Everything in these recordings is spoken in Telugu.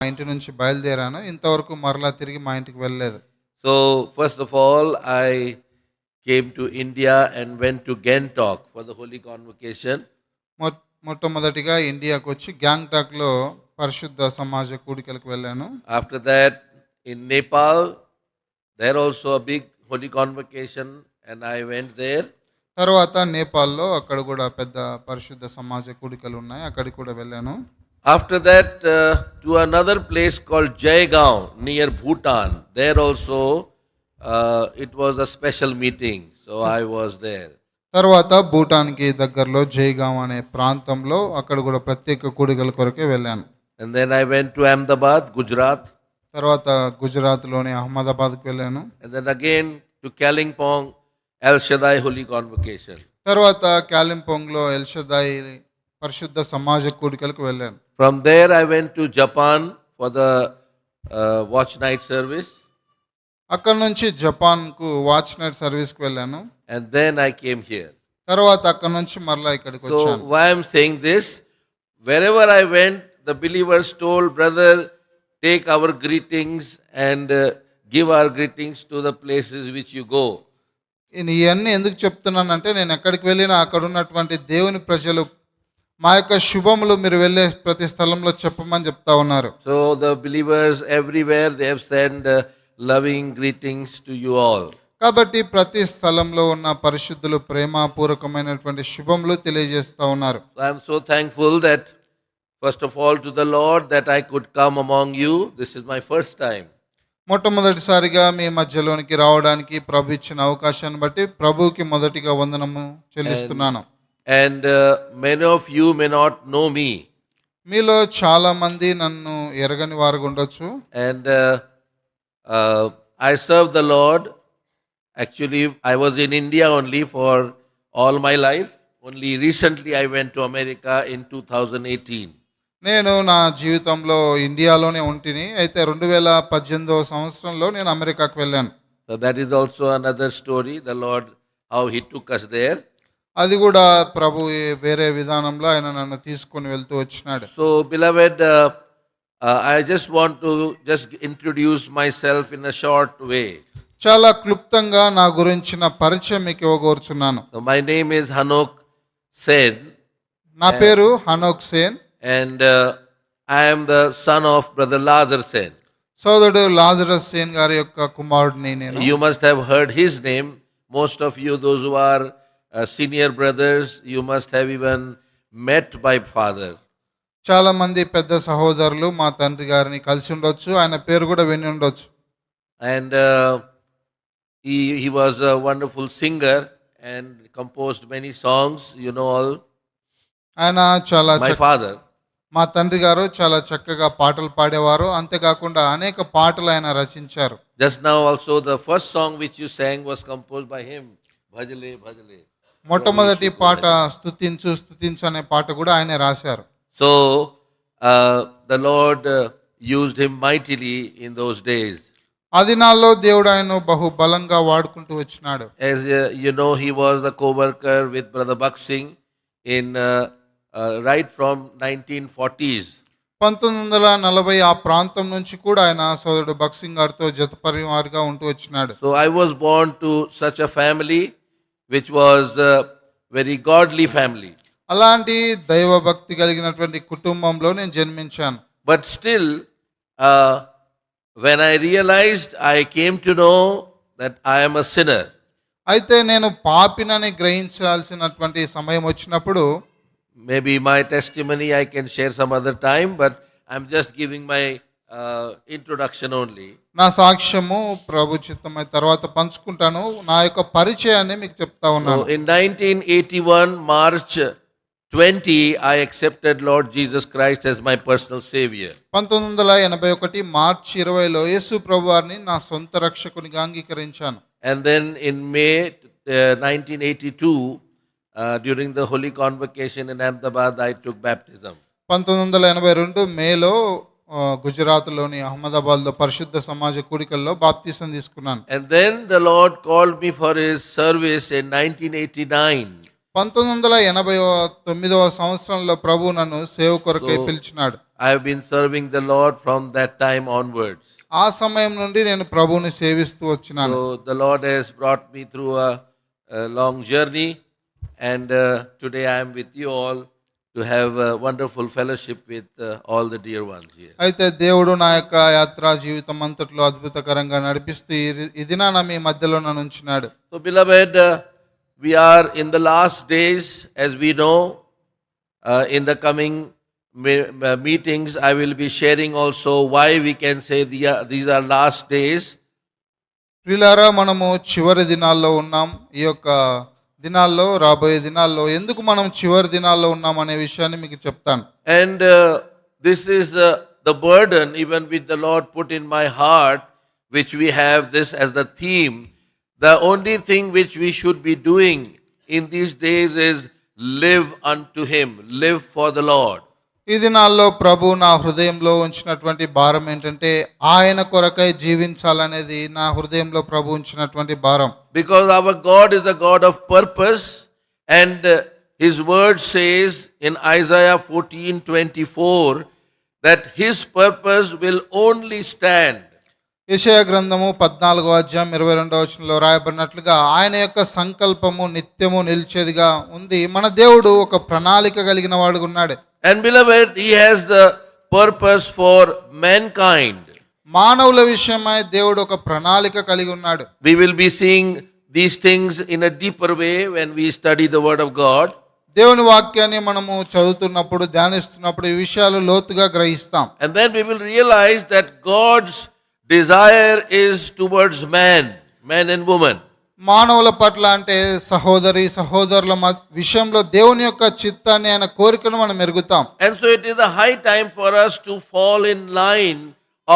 మా ఇంటి నుంచి బయలుదేరాను. ఇంతవరకు మరలా తిరిగి మా ఇంటికి వెళ్ళలేదు. So, first of all, I came to India and went to Gangtok for the Holy Convocation. మొట్టమొదటిగా ఇండియాకు వచ్చి గ్యాంగ్టాక్లో పరిశుద్ధ సమాజ కూడికలకు వెళ్ళాను. After that, in Nepal, there also a big Holy Convocation, and I went there. తర్వాత నేపాల్లో అక్కడ కూడా పెద్ద పరిశుద్ధ సమాజ కూడికలు ఉన్నాయి, అక్కడికి కూడా వెళ్ళాను. After that, to another place called Jaigaon near Bhutan. There also, it was a special meeting, so I was there. తర్వాత భూటాన్కి దగ్గరలో జైగాం అనే ప్రాంతంలో అక్కడ కూడా ప్రత్యేక కూడికల కొరకే వెళ్ళాను. And then I went to Ahmedabad, Gujarat. తర్వాత గుజరాత్లోని అహ్మదాబాద్కి వెళ్ళాను. And then again to Kalimpong, El Shaddai Holy Convocation. తర్వాత కాలింపోంగ్లో ఎల్షదాయి పరిశుద్ధ సమాజ కూడికలకు వెళ్ళాను. From there I went to Japan for the watch night service. అక్కడ నుంచి జపాన్కు వాచ్ నైట్ సర్వీస్కి వెళ్ళాను. And then I came here. తర్వాత అక్కడ నుంచి మరలా ఇక్కడికి So వచ్చాను. why I'm saying this, wherever I went, the believers told, brother, take our greetings and give our greetings to the places which you go. ఇవన్నీ ఎందుకు చెప్తున్నానంటే నేను ఎక్కడికి వెళ్ళినా అక్కడ ఉన్నటువంటి దేవుని ప్రజలు మా యొక్క శుభములు మీరు వెళ్ళే ప్రతి స్థలంలో చెప్పమని చెప్తా ఉన్నారు. So the believers everywhere, they have sent loving greetings to you all. కాబట్టి ప్రతి స్థలంలో ఉన్న పరిశుద్ధులు ప్రేమపూర్వకమైనటువంటి శుభములు తెలియజేస్తా ఉన్నారు. So I am so thankful that first of all to the Lord that I could come among you. This is my first time. మొట్టమొదటిసారిగా మీ మధ్యలోనికి రావడానికి ప్రభు ఇచ్చిన అవకాశాన్ని బట్టి ప్రభువుకి మొదటిగా వందనము చెల్లిస్తున్నాను. And many of you may not know me. మీలో చాలా మంది నన్ను ఎరగని వారు ఉండొచ్చు. And I serve the Lord. Actually, I was in India only for all my life. Only recently I went to America in 2018. నేను నా జీవితంలో ఇండియాలోనే ఉంటిని. అయితే 2018వ సంవత్సరంలో నేను అమెరికాకు వెళ్ళాను. So that is also another story. The Lord, how He took us there. అది కూడా ప్రభు వేరే విధానంలో ఆయన నన్ను తీసుకొని వెళ్తూ వచ్చినాడు. So beloved, I just want to just introduce myself in a short way. చాలా క్లుప్తంగా నా గురించిన పరిచయం మీకు ఇవ్వగోరుచున్నాను. So my name is Hanok Sen. నా పేరు Hanok Sen. And I am the son of Brother Lazar Sen. సోదరుడు లాజరస్ సేన్ గారి యొక్క కుమారుడిని నేను. You must have heard his name. Most of you, those who are senior brothers, you must have even met my father. చాలా మంది పెద్ద సహోదరులు మా తండ్రి గారిని కలిసి ఉండొచ్చు, ఆయన పేరు కూడా విని ఉండొచ్చు. And he was a wonderful singer and composed many songs, you know all. ఆయన చాలా My father. మా తండ్రి గారు చాలా చక్కగా పాటలు పాడేవారు. అంతేకాకుండా అనేక పాటలు ఆయన రచించారు. Just now also the first song which you sang was composed by him. Bhajale, bhajale. మొట్టమొదటి పాట స్తుతించు స్తుతించు అనే పాట కూడా ఆయనే రాశారు. So the Lord used him mightily in those days. ఆ దినాల్లో దేవుడు ఆయన బహు బలంగా వాడుకుంటూ వచ్చినాడు. As you know, he was a co-worker with Brother Bakh Singh in right from 1940s. 1940 ఆ ప్రాంతం నుంచి కూడా ఆయన సోదరుడు బక్సింగ్ గారితో జత పరివారుగా ఉంటూ వచ్చినాడు. So I was born to such a family which was a very godly family. అలాంటి దైవ భక్తి కలిగినటువంటి కుటుంబంలో నేను జన్మించాను. But still, when I realized, I came to know that I am a sinner. అయితే నేను పాపినని గ్రహించాల్సినటువంటి సమయం వచ్చినప్పుడు, Maybe my testimony I can share some other time, but I'm just giving my introduction only. నా సాక్ష్యము ప్రభు చిత్తమై తర్వాత పంచుకుంటాను. నా యొక్క పరిచయాన్ని మీకు చెప్తా ఉన్నాను. So in 1981 March 20, I accepted Lord Jesus Christ as my personal savior. 1981 మార్చి 20లో యేసు ప్రభువారిని నా సొంత రక్షకునిగా అంగీకరించాను. And then in May 1982, during the Holy Convocation in Ahmedabad, I took baptism. 1982 మేలో గుజరాత్లోని అహ్మదాబాద్లో పరిశుద్ధ సమాజ కూడికల్లో బాప్తిసం తీసుకున్నాను. And then the Lord called me for His service in 1989. 1989వ సంవత్సరంలో ప్రభు నన్ను సేవ కొరకై పిలిచినాడు. I have been serving the Lord from that time onwards. ఆ సమయం నుండి నేను ప్రభువుని సేవిస్తూ వచ్చినాను. So the Lord has brought me through a long journey, and today I am with you all to have a wonderful fellowship with all the dear ones here. అయితే దేవుడు నా యొక్క యాత్రా జీవితం అంతట్లో అద్భుతకరంగా నడిపిస్తూ ఈ దినాన మీ మధ్యలో నన్ను ఉంచినాడు. So beloved, we are in the last days, as we know. In the coming meetings, I will be sharing also why we can say these are last days. ప్రియులారా, మనము చివరి దినాల్లో ఉన్నాం. ఈ యొక్క దినాల్లో, రాబోయే దినాల్లో ఎందుకు మనం చివరి దినాల్లో ఉన్నాం అనే విషయాన్ని మీకు చెప్తాను. And this is the burden even which the Lord put in my heart, which we have this as the theme. The only thing which we should be doing in these days is live unto Him, live for the Lord. ఈ దినాల్లో ప్రభు నా హృదయంలో ఉంచినటువంటి భారం ఏంటంటే ఆయన కొరకై జీవించాలనేది నా హృదయంలో ప్రభు ఉంచినటువంటి భారం. Because our God is a God of purpose, and His word says in Isaiah 14:24 that His purpose will only stand. యెషయా గ్రంథము 14వ అధ్యాయం 22వ వచనంలో రాయబడినట్లుగా ఆయన యొక్క సంకల్పము నిత్యము నిలిచేదిగా ఉంది. మన దేవుడు ఒక ప్రణాళిక కలిగిన వాడుగా ఉన్నాడు. And beloved, He has the purpose for mankind. మానవుల విషయమై దేవుడు ఒక ప్రణాళిక కలిగి ఉన్నాడు. We will be seeing these things in a deeper way when we study the word of God. దేవుని వాక్యాన్ని మనము చదువుతున్నప్పుడు, ధ్యానిస్తున్నప్పుడు ఈ విషయాలు లోతుగా గ్రహిస్తాం. And then we will realize that God's desire is towards man and woman. మానవుల పట్ల అంటే సహోదరి సహోదరుల విషయంలో దేవుని యొక్క చిత్తాన్ని, ఆయన కోరికను మనం ఎరుగుతాం. And so it is a high time for us to fall in line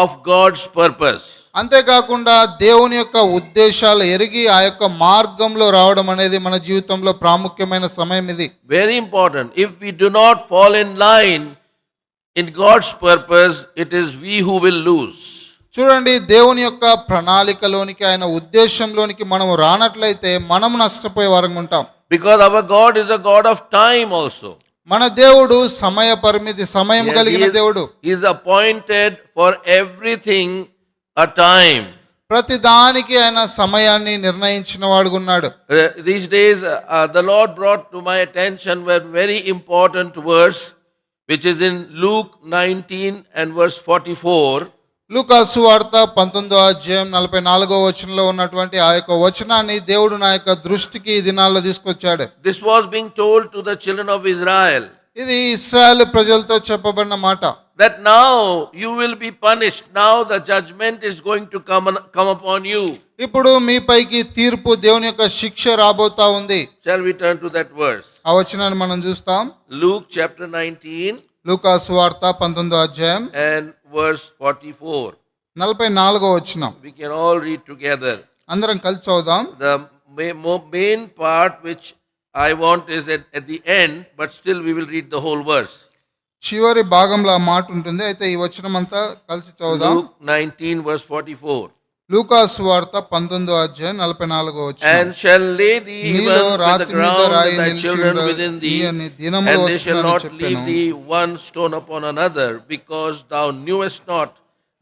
of God's purpose. అంతేకాకుండా దేవుని యొక్క ఉద్దేశాలు ఎరిగి ఆ యొక్క మార్గంలో రావడం అనేది మన జీవితంలో ప్రాముఖ్యమైన సమయం ఇది. Very important. If we do not fall in line in God's purpose, it is we who will lose. చూడండి, దేవుని యొక్క ప్రణాళికలోనికి, ఆయన ఉద్దేశంలోనికి మనం రానట్లయితే మనం నష్టపోయే వారంగా ఉంటాం. Because our God is a God of time also. మన దేవుడు సమయ పరిమితి, సమయం కలిగిన దేవుడు. He is appointed for everything a time. ప్రతి దానికి ఆయన సమయాన్ని నిర్ణయించిన వాడుగా ఉన్నాడు. These days the Lord brought to my attention a very important verse, which is in Luke 19 and verse 44. లూకా సువార్త 19వ అధ్యాయం 44వ వచనంలో ఉన్నటువంటి ఆ యొక్క వచనాన్ని దేవుడు నా యొక్క దృష్టికి ఈ దినాల్లో తీసుకొచ్చాడు. This was being told to the children of Israel. ఇది ఇశ్రాయేల్ ప్రజలతో చెప్పబడిన మాట. That now you will be punished. Now the judgment is going to come upon you. ఇప్పుడు మీపైకి తీర్పు, దేవుని యొక్క శిక్ష రాబోతా ఉంది. Shall we turn to that verse? ఆ వచనాన్ని మనం చూస్తాం. Luke chapter 19 లూకా సువార్త 19వ అధ్యాయం and verse 44. 44వ వచనం. We can all read together. అందరం కలిసి చదువుదాం. The main part which I want is at the end, but still we will read the whole verse. చివరి భాగంలో ఆ మాట ఉంటుంది. అయితే ఈ వచనం అంతా కలిసి చదువుదాం. Luke 19 verse 44. లూకా సువార్త 19వ అధ్యాయం 44వ వచనం. And shall lay thee నీలో even with the రాతి మీద ground రాయి and thy children నిలిచి within thee, అని దినములు and they shall వస్తున్నాయని not చెప్పెను. leave thee one stone upon another, because thou knewest not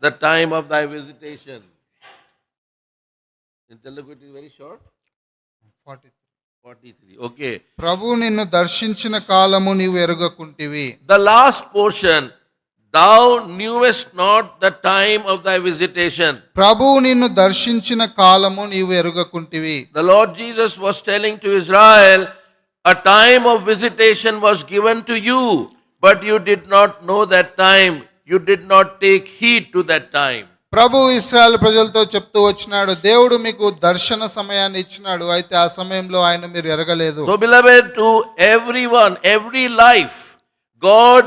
the time of thy visitation. In Telugu it is very short. 43. Okay. ప్రభు నిన్ను దర్శించిన కాలము నీవు ఎరుగకుంటివి. The last portion, thou knewest not the time of thy visitation. ప్రభు నిన్ను దర్శించిన కాలము నీవు ఎరుగకుంటివి. The Lord Jesus was telling to Israel, a time of visitation was given to you, but you did not know that time. You did not take heed to that time. ప్రభు ఇశ్రాయేలు ప్రజలతో చెప్తూ వచ్చినాడు, దేవుడు మీకు దర్శన సమయాన్ని ఇచ్చినాడు, అయితే ఆ సమయంలో ఆయన మీరు ఎరగలేదు. So beloved, to everyone, every life, God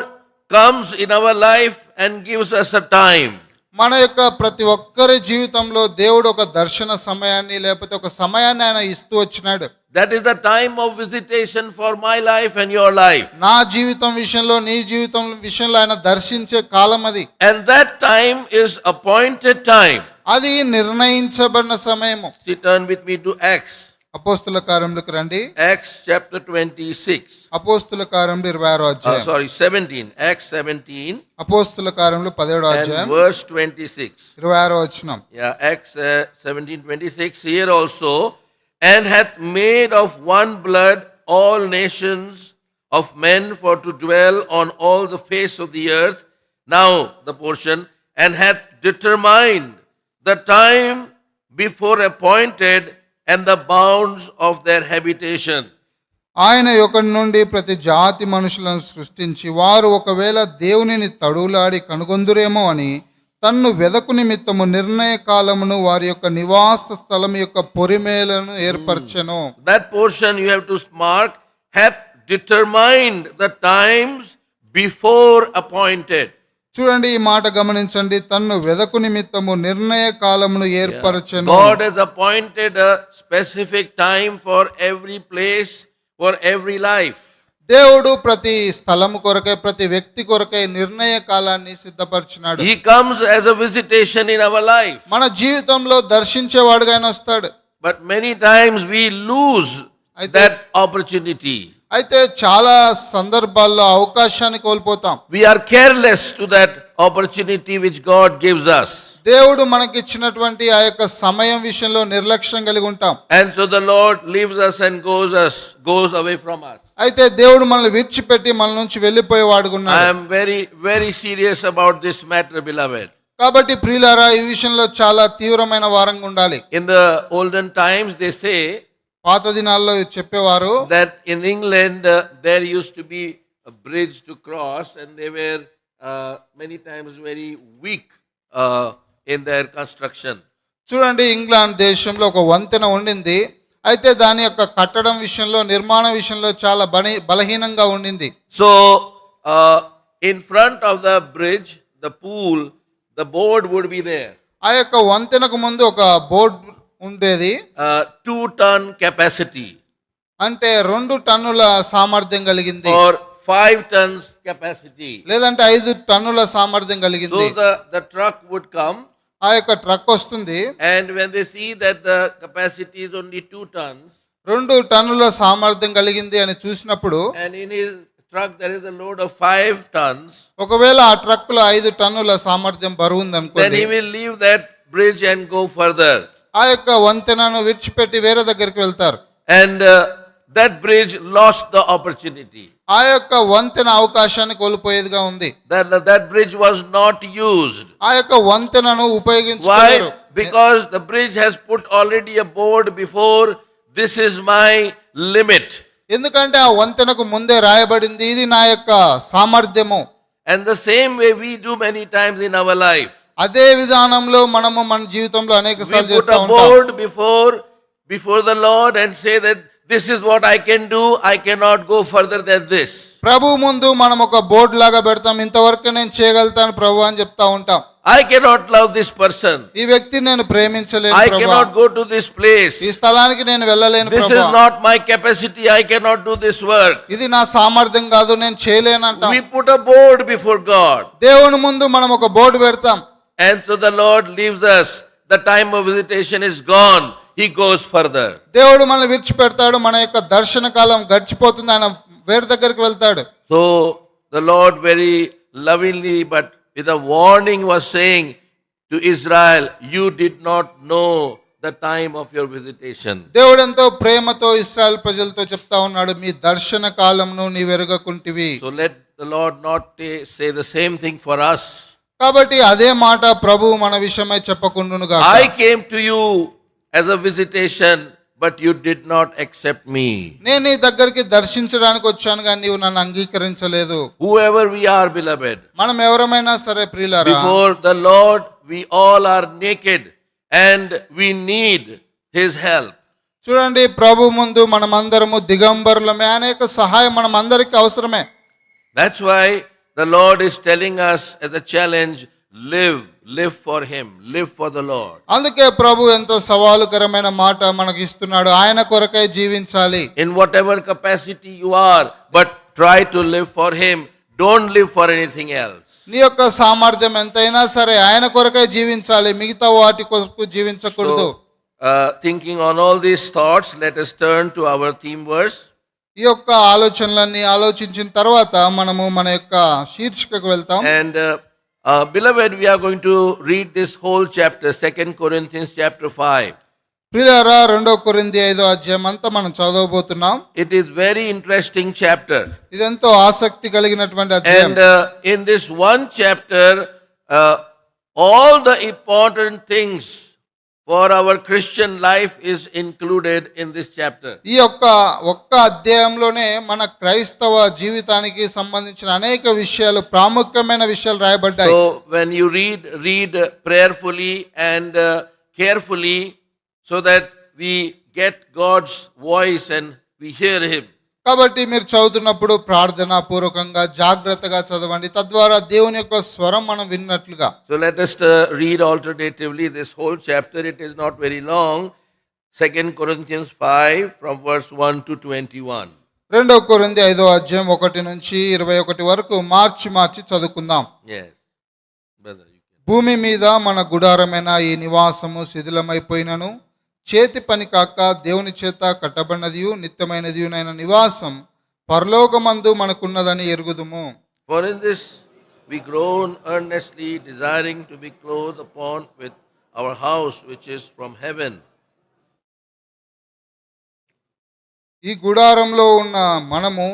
comes in our life and gives us a time. మన యొక్క ప్రతి ఒక్కరి జీవితంలో దేవుడు ఒక దర్శన సమయాన్ని, లేకపోతే ఒక సమయాన్ని ఆయన ఇస్తూ వచ్చినాడు. That is the time of visitation for my life and your life. నా జీవితం విషయంలో, నీ జీవితం విషయంలో ఆయన దర్శించే కాలం అది. And that time is appointed time. అది నిర్ణయించబడిన సమయము. Turn with me to Acts. అపోస్తుల కార్యములకు రండి. Acts chapter 26. అపోస్తుల కార్యములు 26వ అధ్యాయం. 17. Acts 17 అపోస్తుల కార్యములు 17వ and అధ్యాయం verse 26. 26వ వచనం. Yeah, Acts 17:26 here also, and hath made of one blood all nations of men for to dwell on all the face of the earth. Now the portion, and hath determined the time before appointed and the bounds of their habitation. ఆయన యొక్కడి నుండి ప్రతి జాతి మనుషులను సృష్టించి వారు ఒకవేళ దేవునిని తడువులాడి కనుగొందురేమో అని తన్ను వెదకు నిమిత్తము నిర్ణయ కాలమును వారి యొక్క నివాస స్థలం యొక్క పొరిమేలను ఏర్పరచెను. That portion you have to mark, hath determined the times before appointed. చూడండి, ఈ మాట గమనించండి. తన్ను వెదకు నిమిత్తము నిర్ణయ కాలమును ఏర్పరచెను. God has appointed a specific time for every place, for every life. దేవుడు ప్రతి స్థలము కొరకై ప్రతి వ్యక్తి కొరకై నిర్ణయ కాలాన్ని సిద్ధపరిచినాడు. He comes as a visitation in our life. మన జీవితంలో దర్శించేవాడుగా ఆయన వస్తాడు. But many times we lose that opportunity. అయితే చాలా సందర్భాల్లో అవకాశాన్ని కోల్పోతాం. We are careless to that opportunity which God gives us. దేవుడు మనకిచ్చినటువంటి ఆ యొక్క సమయం విషయంలో నిర్లక్ష్యం కలిగి ఉంటాం. And so the Lord leaves us and goes away from us. అయితే దేవుడు మనల్ని విడిచిపెట్టి మన నుంచి వెళ్ళిపోయేవాడుకున్నాడు. I am very, very serious about this matter, beloved. కాబట్టి ప్రియులారా, ఈ విషయంలో చాలా తీవ్రమైన వారంగా ఉండాలి. In the olden times, they say పాత దినాల్లో చెప్పేవారు that in England there used to be a bridge to cross, and they were many times very weak in their construction. చూడండి, ఇంగ్లాండ్ దేశంలో ఒక వంతెన ఉండింది. అయితే దాని యొక్క కట్టడం విషయంలో నిర్మాణ విషయంలో చాలా బలహీనంగా ఉండింది. So in front of the bridge, the pool, the board would be there. ఆ యొక్క వంతెనకు ముందు ఒక బోర్డు ఉండేది. 2-ton capacity అంటే 2 టన్నుల సామర్థ్యం కలిగింది, or 5 tons capacity. లేదంటే 5 టన్నుల సామర్థ్యం కలిగింది. So the truck would come, ఆ యొక్క ట్రక్ వస్తుంది. and when they see that the capacity is only 2 tons, 2 టన్నుల సామర్థ్యం కలిగింది అని చూసినప్పుడు, and in his truck there is a load of 5 tons, ఒకవేళ ఆ ట్రక్ లో 5 టన్నుల సామర్థ్యం బరువు ఉంది then అనుకోండి, he will leave that bridge and go further. ఆ యొక్క వంతెనను విడిచిపెట్టి వేరే దగ్గరికి వెళ్తారు. And that bridge lost the opportunity. ఆ యొక్క వంతెన అవకాశాన్ని కోల్పోయేదిగా ఉంది. That bridge was not used. ఆ యొక్క వంతెనను Why? ఉపయోగించుకోలేరు. Because the bridge has put already a board before, this is my limit. ఎందుకంటే ఆ వంతెనకు ముందే రాయబడింది, ఇది నా యొక్క సామర్థ్యము. And the same way we do many times in our life. అదే విధానంలో మనము మన జీవితంలో అనేక We సార్లు put చేస్తూ a ఉంటాం. board before the Lord and say that this is what I can do, I cannot go further than this. ప్రభు ముందు మనం ఒక బోర్డు లాగా పెడతాం, ఇంతవరకు నేను చేయగలుగుతాను ప్రభు అని చెప్తా ఉంటాం. I cannot love this person. ఈ వ్యక్తిని నేను ప్రేమించలేను I Prabhu, cannot go to this place. ఈ స్థలానికి నేను వెళ్ళలేను This Prabhu, is not my capacity, I cannot do this work. ఇది నా సామర్థ్యం కాదు, నేను చేయలేను అంటాం. We put a board before God. దేవుని ముందు మనం ఒక బోర్డు పెడతాం. And so the Lord leaves us. The time of visitation is gone. He goes further. దేవుడు మనల్ని విడిచిపెడతాడు, మన యొక్క దర్శన కాలం గడిచిపోతుంది, ఆయన వేరే దగ్గరికి వెళ్తాడు. So the Lord very lovingly but with a warning was saying to Israel, you did not know the time of your visitation. దేవుడు ఎంతో ప్రేమతో ఇశ్రాయేల్ ప్రజలతో చెప్తా ఉన్నాడు, మీ దర్శన కాలంను నీ వెరుగకుంటివి. So let the Lord not say the same thing for us. కాబట్టి అదే మాట ప్రభు మన విషయమై చెప్పకుండును గాక. I came to you as a visitation, but you did not accept me. నేను నీ దగ్గరికి దర్శించడానికి వచ్చాను కానీ నీవు నన్ను అంగీకరించలేదు. Whoever we are, beloved, మనం ఎవరమైనా సరే ప్రియులారా, before the Lord we all are naked and we need his help. చూడండి, ప్రభు ముందు మనమందరము దిగంబరులమే, అనేక సహాయం మనం అందరికి అవసరమే. That's why the Lord is telling us as a challenge, live for him, live for the Lord. అందుకే ప్రభు ఎంతో సవాలుకరమైన మాట మనకు ఇస్తున్నాడు, ఆయన కొరకై జీవించాలి. In whatever capacity you are, but try to live for him. Don't live for anything else. నీ యొక్క సామర్థ్యం ఎంతైనా సరే ఆయన కొరకై జీవించాలి, మిగతా వాటి కొరకు జీవించకూడదు. thinking on all these thoughts, let us turn to our theme verse. ఈ యొక్క ఆలోచనలన్నీ ఆలోచించిన తర్వాత మనము మన యొక్క శీర్షికకు వెళ్తాం. And beloved, we are going to read this whole chapter, 2 Corinthians chapter 5. ప్రియులారా, 2 కొరింథీ 5వ అధ్యాయం అంతా మనం చదవబోతున్నాం. It is very interesting chapter. ఇదెంతో ఆసక్తి కలిగినటువంటి అధ్యాయం. And in this one chapter, all the important things for our Christian life is included in this chapter. ఈ యొక్క ఒక్క అధ్యాయంలోనే మన క్రైస్తవ జీవితానికి సంబంధించిన అనేక విషయాలు, ప్రాముఖ్యమైన విషయాలు రాయబడ్డాయి. So when you read prayerfully and carefully, so that we get God's voice and we hear Him. కాబట్టి మీరు చదువుతున్నప్పుడు ప్రార్థన పూర్వకంగా జాగ్రత్తగా చదవండి, తద్వారా దేవుని యొక్క స్వరం మనం విన్నట్లుగా. So let us read alternatively this whole chapter. It is not very long. 2 Corinthians 5 from verse 1 to 21. 2 కొరింథీ 5వ అధ్యాయం 1 నుంచి 21 వరకు మార్చి చదువుకుందాం. Yes. Brother, you can. భూమి మీద మన గుడారమైన ఈ నివాసము శిథిలమైపోయినను, చేతి పని కాక దేవుని చేత కట్టబడినదియు నిత్యమైనదియునైన నివాసం పరలోకమందు మనకున్నదని ఎరుగుదుము. For in this we groan earnestly, desiring to be clothed upon with our house which is from heaven. ఈ గుడారంలో ఉన్న మనము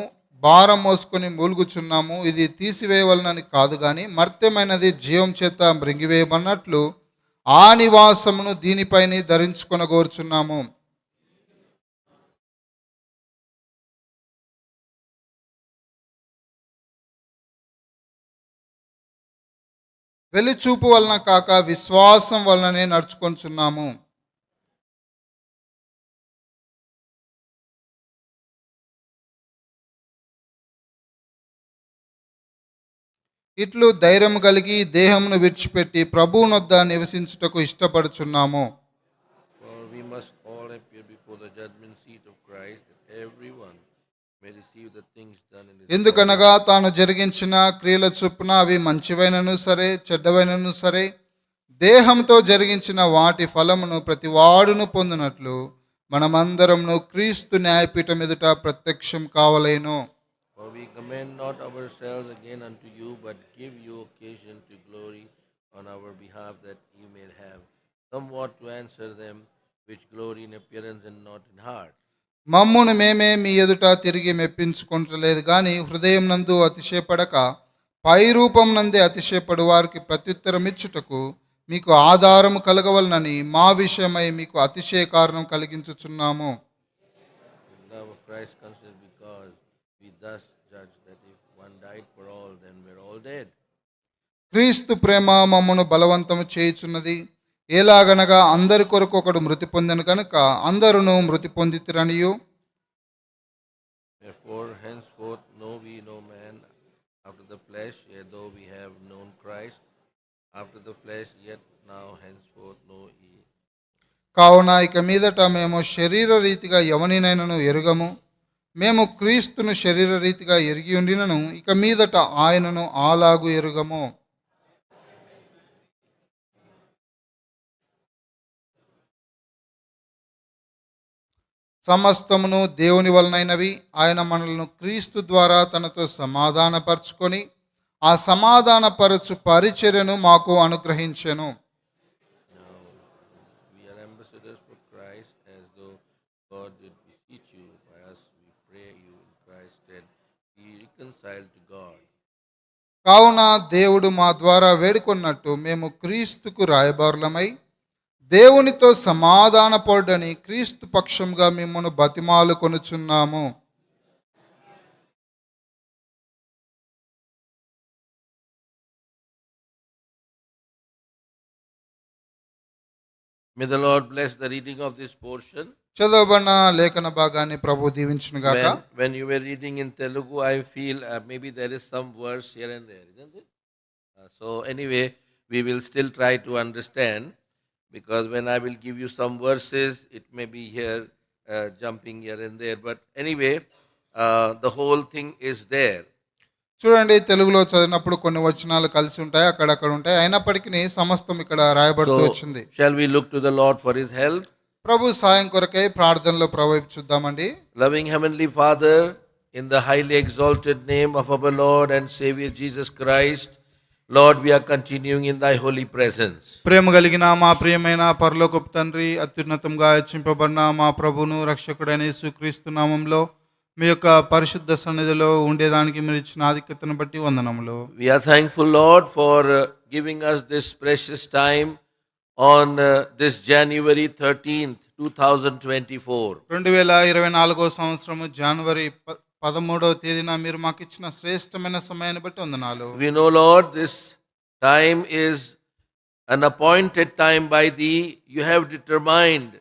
భారం మోసుకొని మూలుగుచున్నాము. ఇది తీసివేయవలనని కాదు గాని మర్త్యమైనది జీవం చేత మృంగివేయబడినట్లు ఆ నివాసమును దీనిపైన ధరించుకొనగోరుచున్నాము. వెలిచూపు వలన కాక విశ్వాసం వలననే నడుచుకొంచున్నాము. ఇట్లు ధైర్యం కలిగి దేహమును విడిచిపెట్టి ప్రభువునొద్ద నివసించుటకు ఇష్టపడుచున్నాము. For we must all appear before the judgment seat of Christ, that everyone may receive the things done in his body. ఎందుకనగా తాను జరిగించిన క్రియల చొప్పున అవి మంచివైనను సరే చెడ్డవైనను సరే దేహంతో జరిగించిన వాటి ఫలమును ప్రతి వాడును పొందినట్లు మనమందరమును క్రీస్తు న్యాయపీఠం ఎదుట ప్రత్యక్షం కావలేను. For we commend not ourselves again unto you, but give you occasion to glory on our behalf, that you may have somewhat to answer them which glory in appearance and not in heart. మమ్మును మేమే మీ ఎదుట తిరిగి మెప్పించుకుంటలేదు గాని హృదయం నందు అతిశయపడక పై రూపం నందే అతిశయపడు వారికి ప్రత్యుత్తరం ఇచ్చుటకు మీకు ఆధారము కలగవలనని మా విషయమై మీకు అతిశయ కారణం కలిగించుచున్నాము. The love of Christ considered, because we thus judge that if one died for all, then we're all dead. క్రీస్తు ప్రేమ మమ్మను బలవంతము చేయుచున్నది. ఎలాగనగా అందరి కొరకు ఒకడు మృతి పొందెను కనుక అందరును మృతి పొందితిరనియు. Therefore, henceforth know we no man after the flesh, yet though we have known Christ after the flesh, yet now henceforth know ye. కావున ఇక మీదట మేము శరీర రీతిగా ఎవనినైనను ఎరుగము. మేము క్రీస్తును శరీర రీతిగా ఎరిగి ఉండినను ఇక మీదట ఆయనను అలాగు ఎరుగము. సమస్తమును దేవుని వలనైనవి. ఆయన మనలను క్రీస్తు ద్వారా తనతో సమాధానపరచుకొని ఆ సమాధానపరచు పరిచర్యను మాకు అనుగ్రహించెను. We are ambassadors for Christ, as though God did beseech you by us. We pray you in Christ's stead, be reconciled to God. కావున దేవుడు మా ద్వారా వేడుకొన్నట్టు మేము క్రీస్తుకు రాయబారులమై దేవునితో సమాధానపడని క్రీస్తు పక్షంగా మిమ్మను బతిమాలు కొనుచున్నాము. May the Lord bless the reading of this portion. చదవబడిన లేఖన భాగాన్ని ప్రభు దీవించునుగాక. When you were reading in Telugu, I feel maybe there is some verse here and there, isn't it? So anyway, we will still try to understand, because when I will give you some verses, it may be here, jumping here and there. But anyway, the whole thing is there. చూడండి, తెలుగులో చదివినప్పుడు కొన్ని వచనాలు కలిసి ఉంటాయి, అక్కడక్కడ ఉంటాయి, అయినప్పటికీ సమస్తం ఇక్కడ రాయబడుతూ So, వచ్చింది. shall we look to the Lord for his help? ప్రభు సాయం కొరకై ప్రార్థనలో ప్రభు చూద్దామండి. Loving Heavenly Father, in the highly exalted name of our Lord and Savior Jesus Christ, Lord, we are continuing in thy holy presence. ప్రేమ కలిగిన మా ప్రియమైన పరలోకపు తండ్రి, అత్యున్నతంగా హెచ్చింపబడిన మా ప్రభును రక్షకుడైన యేసుక్రీస్తు నామంలో మీ యొక్క పరిశుద్ధ సన్నిధిలో ఉండేదానికి మీరు ఇచ్చిన ఆధిక్యతను బట్టి వందనములు. We are thankful, Lord, for giving us this precious time on this January 13th, 2024. 2024 సంవత్సరము జనవరి 13వ తేదీన మీరు మాకు ఇచ్చిన శ్రేష్టమైన సమయాన్ని బట్టి వందనాలు. We know, Lord, this time is an appointed time by thee. You have determined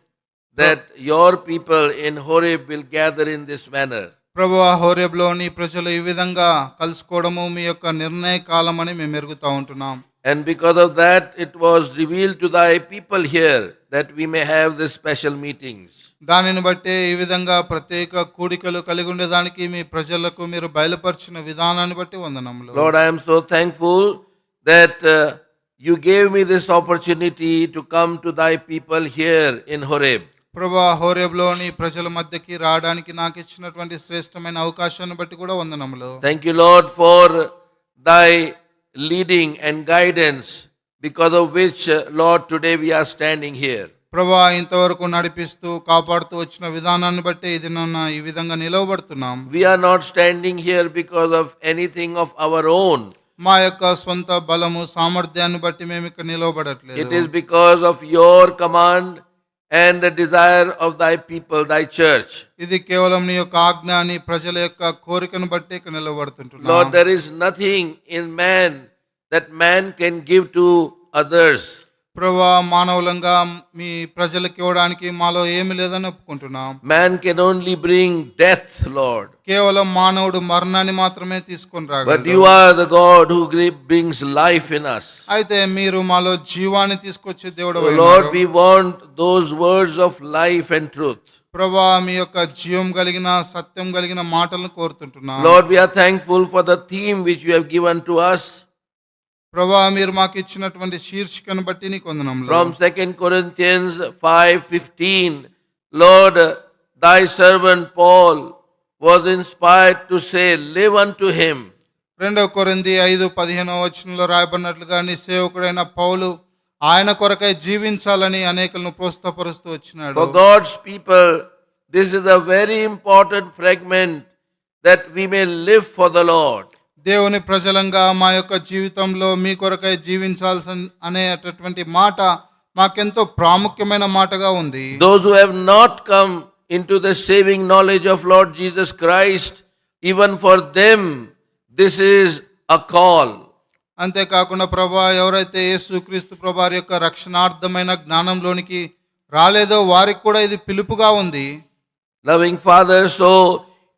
that your people in Horeb will gather in this manner. ప్రభువా, హోరేబులోని ప్రజలు ఈ విధంగా కలుసుకోవడము మీ యొక్క నిర్ణయ కాలం అని మేము ఎరుగుతూ ఉంటున్నాం. And because of that, it was revealed to thy people here that we may have this special meetings. దానిని బట్టే ఈ విధంగా ప్రత్యేక కూడికలు కలిగి ఉండేదానికి మీ ప్రజలకు మీరు బయలుపరిచిన విధానాన్ని బట్టి వందనములు. Lord, I am so thankful that you gave me this opportunity to come to thy people here in Horeb. ప్రభువా, హోరేబులోని ప్రజల మధ్యకి రావడానికి నాకు ఇచ్చినటువంటి శ్రేష్టమైన అవకాశాన్ని బట్టి కూడా వందనములు. Thank you, Lord, for thy leading and guidance, because of which, Lord, today we are standing here. ప్రభువా, ఇంతవరకు నడిపిస్తూ కాపాడుతూ వచ్చిన విధానాన్ని బట్టి ఇది ఈ విధంగా నిలవబడుతున్నాం. We are not standing here because of anything of our own. మా యొక్క సొంత బలము సామర్థ్యాన్ని బట్టి మేము ఇక్కడ నిలవబడట్లేదు. It is because of your command and the desire of thy people, thy church. ఇది కేవలం నీ యొక్క ఆజ్ఞ, నీ ప్రజల యొక్క కోరికను బట్టి ఇక్కడ నిలబడుతుంటున్నాం. Lord, there is nothing in man that man can give to others. ప్రభువా, మానవులంగా మీ ప్రజలకు ఇవ్వడానికి మాలో ఏమి లేదని ఒప్పుకుంటున్నాం. Man can only bring death, Lord. కేవలం మానవుడు మరణాన్ని మాత్రమే తీసుకొని But రాగలడు. you are the God who brings life in us. అయితే మీరు మాలో జీవాన్ని తీసుకొచ్చే దేవుడు. Oh Lord, we want those words of life and truth. ప్రభువా, మీ యొక్క జీవం కలిగిన సత్యం కలిగిన మాటలను కోరుతుంటున్నాం. Lord, we are thankful for the theme which you have given to us. ప్రభువా, మీరు మాకు ఇచ్చినటువంటి శీర్షికను బట్టి నీకు వందనములు. From 2 Corinthians 5:15, Lord, thy servant Paul was inspired to say, live unto him. 2 కొరింథీ 5:15 వచనంలో రాయబడినట్లుగా నీ సేవకుడైన పౌలు ఆయన కొరకై జీవించాలని అనేకులను ప్రోత్సాహపరుస్తూ వచ్చినాడు. For God's people, this is a very important fragment that we may live for the Lord. దేవుని ప్రజలంగా మా యొక్క జీవితంలో మీ కొరకై జీవించాల్సిన అనేటటువంటి మాట మాకెంతో ప్రాముఖ్యమైన మాటగా ఉంది. Those who have not come into the saving knowledge of Lord Jesus Christ, even for them, this is a call. అంతేకాకుండా ప్రభా, ఎవరైతే యేసుక్రీస్తు ప్రభువారి యొక్క రక్షణార్థమైన జ్ఞానంలోనికి రాలేదో వారికి కూడా ఇది పిలుపుగా ఉంది. Loving Father, so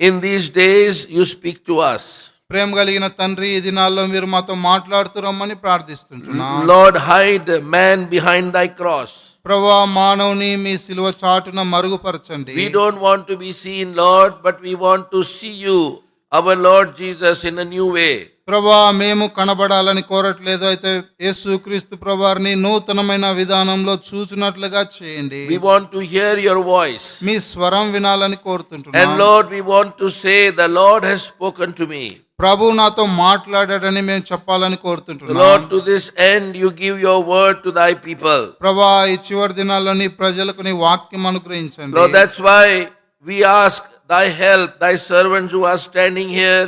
in these days you speak to us. ప్రేమ కలిగిన తండ్రి, ఈ దినాల్లో మీరు మాతో మాట్లాడుతూ రమ్మని ప్రార్థిస్తుంటున్నాం. Lord, hide man behind thy cross. ప్రభువా, మానవుని మీ సిలువ చాటున మరుగుపరచండి. We don't want to be seen, Lord, but we want to see you, our Lord Jesus, in a new way. ప్రభువా, మేము కనబడాలని కోరట్లేదు, అయితే యేసుక్రీస్తు ప్రభువారిని నూతనమైన విధానంలో చూసినట్లుగా చేయండి. We want to hear your voice. మీ స్వరం వినాలని కోరుతుంటున్నాం. And Lord, we want to say, the Lord has spoken to me. ప్రభు నాతో మాట్లాడాడని మేము చెప్పాలని కోరుతుంటున్నాం. Lord, to this end you give your word to thy people. ప్రభువా, ఈ చివరి దినాల్లో నీ ప్రజలకు నీ వాక్యం అనుగ్రహించండి. Lord, that's why we ask thy help, thy servants who are standing here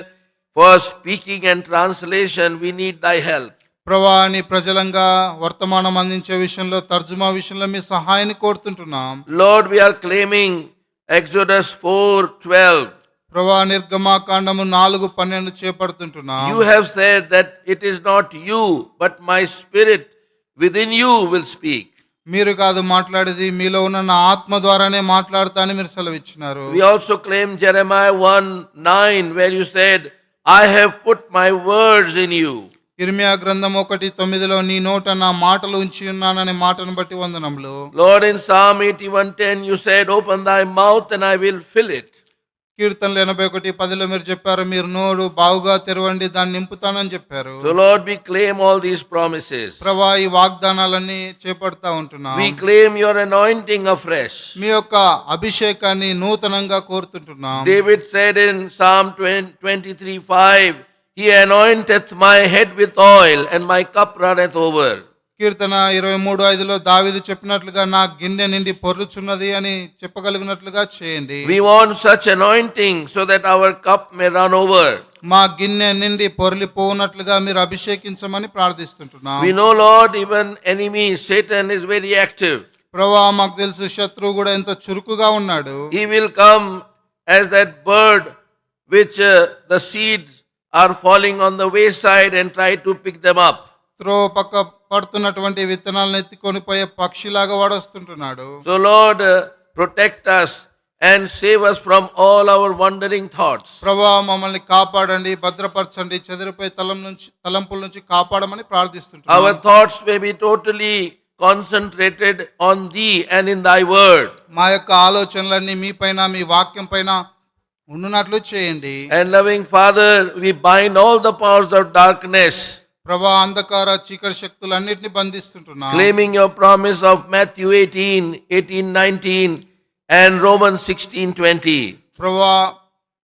for speaking and translation, we need thy help. ప్రభువా, నీ ప్రజలంగా వర్తమానం అందించే విషయంలో, తర్జుమా విషయంలో మీ సహాయాన్ని కోరుతుంటున్నాం. Lord, we are claiming Exodus 4:12. ప్రభువా, నిర్గమాకాండము 4:12 చేపడుతుంటున్నాం. You have said that it is not you, but my spirit within you will speak. మీరు కాదు మాట్లాడేది, మీలో ఉన్న నా ఆత్మ ద్వారానే మాట్లాడతా అని మీరు సెలవిచ్చినారు. We also claim Jeremiah 1:9, where you said, I have put my words in you. ఇర్మియా గ్రంథం 1:9 నీ నోట నా మాటలు ఉంచి ఉన్నాననే మాటను బట్టి వందనములు. Lord, in Psalm 81:10 you said, open thy mouth and I will fill it. కీర్తనలు 81:10 మీరు చెప్పారు, మీరు నోరు బావుగా తెరవండి, దాన్ని నింపుతానని చెప్పారు. So Lord, we claim all these promises. ప్రభా, ఈ వాగ్దానాలన్నీ చేపడతా ఉంటున్నాం. We claim your anointing afresh. మీ యొక్క అభిషేకాన్ని నూతనంగా కోరుతుంటున్నాం. David said in Psalm 23:5, He anointeth my head with oil, and my cup runneth over. కీర్తన 23:5 దావీదు చెప్పినట్లుగా నా గిన్నె నిండి పొర్లుచున్నది అని చెప్పగలిగినట్లుగా చేయండి. We want such anointing so that our cup may run over. మా గిన్నె నిండి పొర్లిపోనట్లుగా మీరు అభిషేకించమని ప్రార్థిస్తుంటున్నాం. We know, Lord, even enemy Satan is very active. ప్రభా, మాకు తెలుసు శత్రువు కూడా ఎంతో చురుకుగా ఉన్నాడు. He will come as that bird which the seeds are falling on the wayside and try to pick them up. పక్క పడుతున్నటువంటి విత్తనాలను ఎత్తుకొని పోయే పక్షిలాగా వాడొస్తుంటున్నాడు. So Lord, protect us and save us from all our wandering thoughts. ప్రభా, మమ్మల్ని కాపాడండి, భద్రపరచండి, చెదిరిపోయే తలంపుల నుంచి కాపాడమని ప్రార్థిస్తుంటున్నాం. Our thoughts may be totally concentrated on thee and in thy word. మా యొక్క ఆలోచనలన్నీ మీ పైన, మీ వాక్యం పైన ఉండునట్లు చేయండి. And loving Father, we bind all the powers of darkness, ప్రభా, అంధకార చీకటి శక్తులన్నిటిని బంధిస్తుంటున్నాం. claiming your promise of Matthew 18:19 and Romans 16:20. ప్రభా,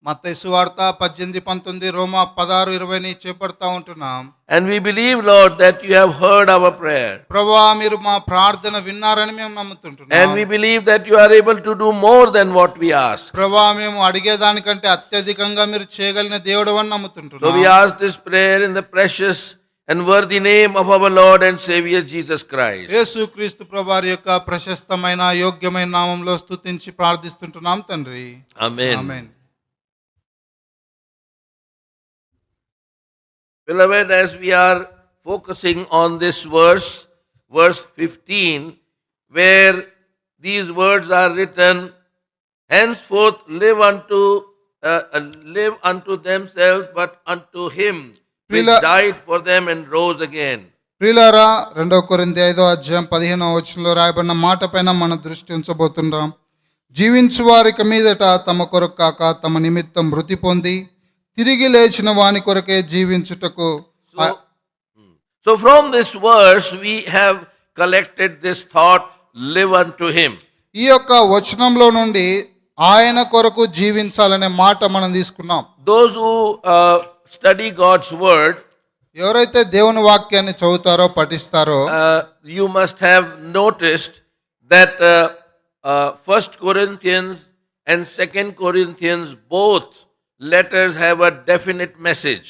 మత్తయి సువార్త 18:19, రోమా 16:20 చేపడతా ఉంటున్నాం. And we believe, Lord, that you have heard our prayer. ప్రభా, మీరు మా ప్రార్థన విన్నారని మేము నమ్ముతుంటున్నాం. And we believe that you are able to do more than what we ask. ప్రభా, మేము అడిగేదానికంటే అత్యధికంగా మీరు చేయగలిగిన దేవుడు అని So నమ్ముతుంటున్నాం. we ask this prayer in the precious and worthy name of our Lord and Savior Jesus Christ. యేసుక్రీస్తు ప్రభువారి యొక్క ప్రశస్తమైన యోగ్యమైన నామంలో స్తుతించి ప్రార్థిస్తుంటున్నాం తండ్రి. Amen. Amen. Beloved, as we are focusing on this verse 15, where these words are written, henceforth live unto themselves, but unto him which died for them and rose again. ప్రియులారా, 2 కొరింథీ 5:15 రాయబడిన మాట పైన మన దృష్టి ఉంచబోతున్నాం. జీవించు వారికి మీదట తమ కొరకు కాక తమ నిమిత్తం మృతి పొంది తిరిగి లేచిన వాని కొరకే జీవించుటకు. So from this verse we have collected this thought, live unto him. ఈ యొక్క వచనంలో నుండి ఆయన కొరకు జీవించాలనే మాట మనం తీసుకున్నాం. Those who study God's word, ఎవరైతే దేవుని వాక్యాన్ని చదువుతారో పఠిస్తారో you must have noticed that 1 Corinthians and 2 Corinthians, both letters have a definite message.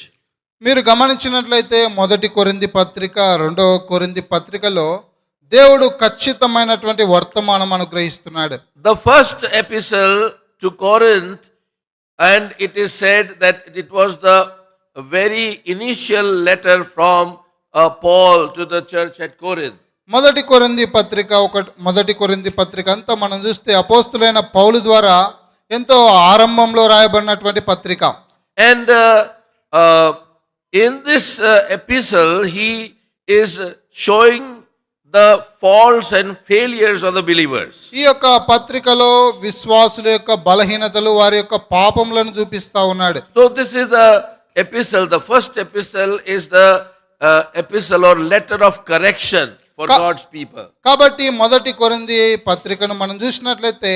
మీరు గమనించినట్లయితే 1 కొరింథీ పత్రిక 2 కొరింథీ పత్రికలో దేవుడు ఖచ్చితమైనటువంటి వర్తమానం అనుగ్రహిస్తున్నాడు. The first epistle to Corinth, and it is said that it was the very initial letter from Paul to the church at Corinth. 1 కొరింథీ పత్రిక అంతా మనం చూస్తే అపోస్తులైన పౌలు ద్వారా ఎంతో ఆరంభంలో రాయబడినటువంటి పత్రిక. And in this epistle, he is showing the faults and failures of the believers. ఈ యొక్క పత్రికలో విశ్వాసుల యొక్క బలహీనతలు, వారి యొక్క పాపములను చూపిస్తా ఉన్నాడు. So this is the epistle. The first epistle is the epistle or letter of correction for God's people. కాబట్టి 1 కొరింథీ పత్రికను మనం చూసినట్లయితే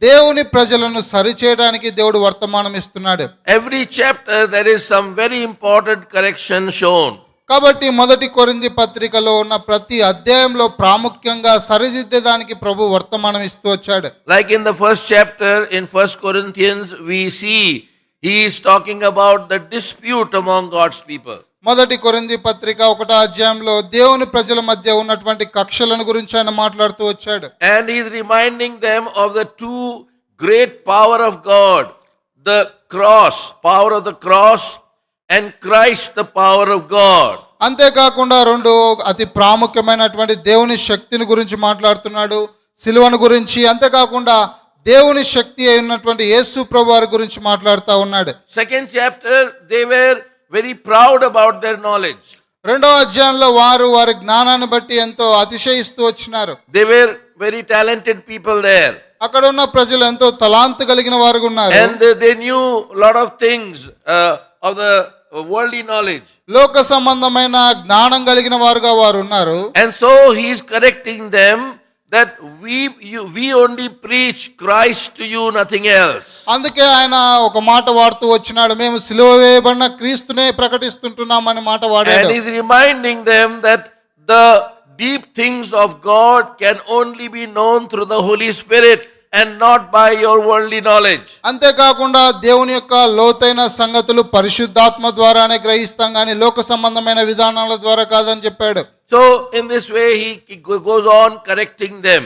దేవుని ప్రజలను సరిచేయడానికి దేవుడు వర్తమానం ఇస్తున్నాడు. Every chapter there is some very important correction shown. కాబట్టి 1 కొరింథీ పత్రికలో ఉన్న ప్రతి అధ్యాయంలో ప్రాముఖ్యంగా సరిదిద్దడానికి ప్రభు వర్తమానం ఇస్తూ వచ్చాడు. Like in the first chapter in 1 Corinthians, we see he is talking about the dispute among God's people. 1 కొరింథీ పత్రిక 1వ అధ్యాయంలో దేవుని ప్రజల మధ్య ఉన్నటువంటి కక్షలను గురించి ఆయన మాట్లాడుతూ వచ్చాడు. And he is reminding them of the two great power of God, the cross, power of the cross, and Christ, the power of God. అంతేకాకుండా 2 అతి ప్రాముఖ్యమైనటువంటి దేవుని శక్తిని గురించి మాట్లాడుతున్నాడు, సిలువను గురించి. అంతేకాకుండా దేవుని శక్తి అయినటువంటి యేసు ప్రభువారి గురించి మాట్లాడుతూ ఉన్నాడు. Second chapter, they were very proud about their knowledge. 2వ అధ్యాయంలో వారి జ్ఞానాన్ని బట్టి ఎంతో అతిశయిస్తూ వచ్చినారు. They were very talented people there. అక్కడ ఉన్న ప్రజలు ఎంతో తలాంతు కలిగిన వారుగా ఉన్నారు. And they knew a lot of things of the worldly knowledge. లోక సంబంధమైన జ్ఞానం కలిగిన వారుగా వారు ఉన్నారు. And so he is correcting them that we only preach Christ to you, nothing else. అందుకే ఆయన ఒక మాట వాడుతూ వచ్చినాడు, మేము సిలువ వేయబడిన క్రీస్తునే ప్రకటిస్తుంటున్నామని మాట And వాడాడు. he is reminding them that the deep things of God can only be known through the Holy Spirit and not by your worldly knowledge. అంతేకాకుండా దేవుని యొక్క లోతైన సంగతులు పరిశుద్ధాత్మ ద్వారానే గ్రహిస్తాం కానీ లోక సంబంధమైన విధానాల ద్వారా కాదని చెప్పాడు. So in this way he goes on correcting them.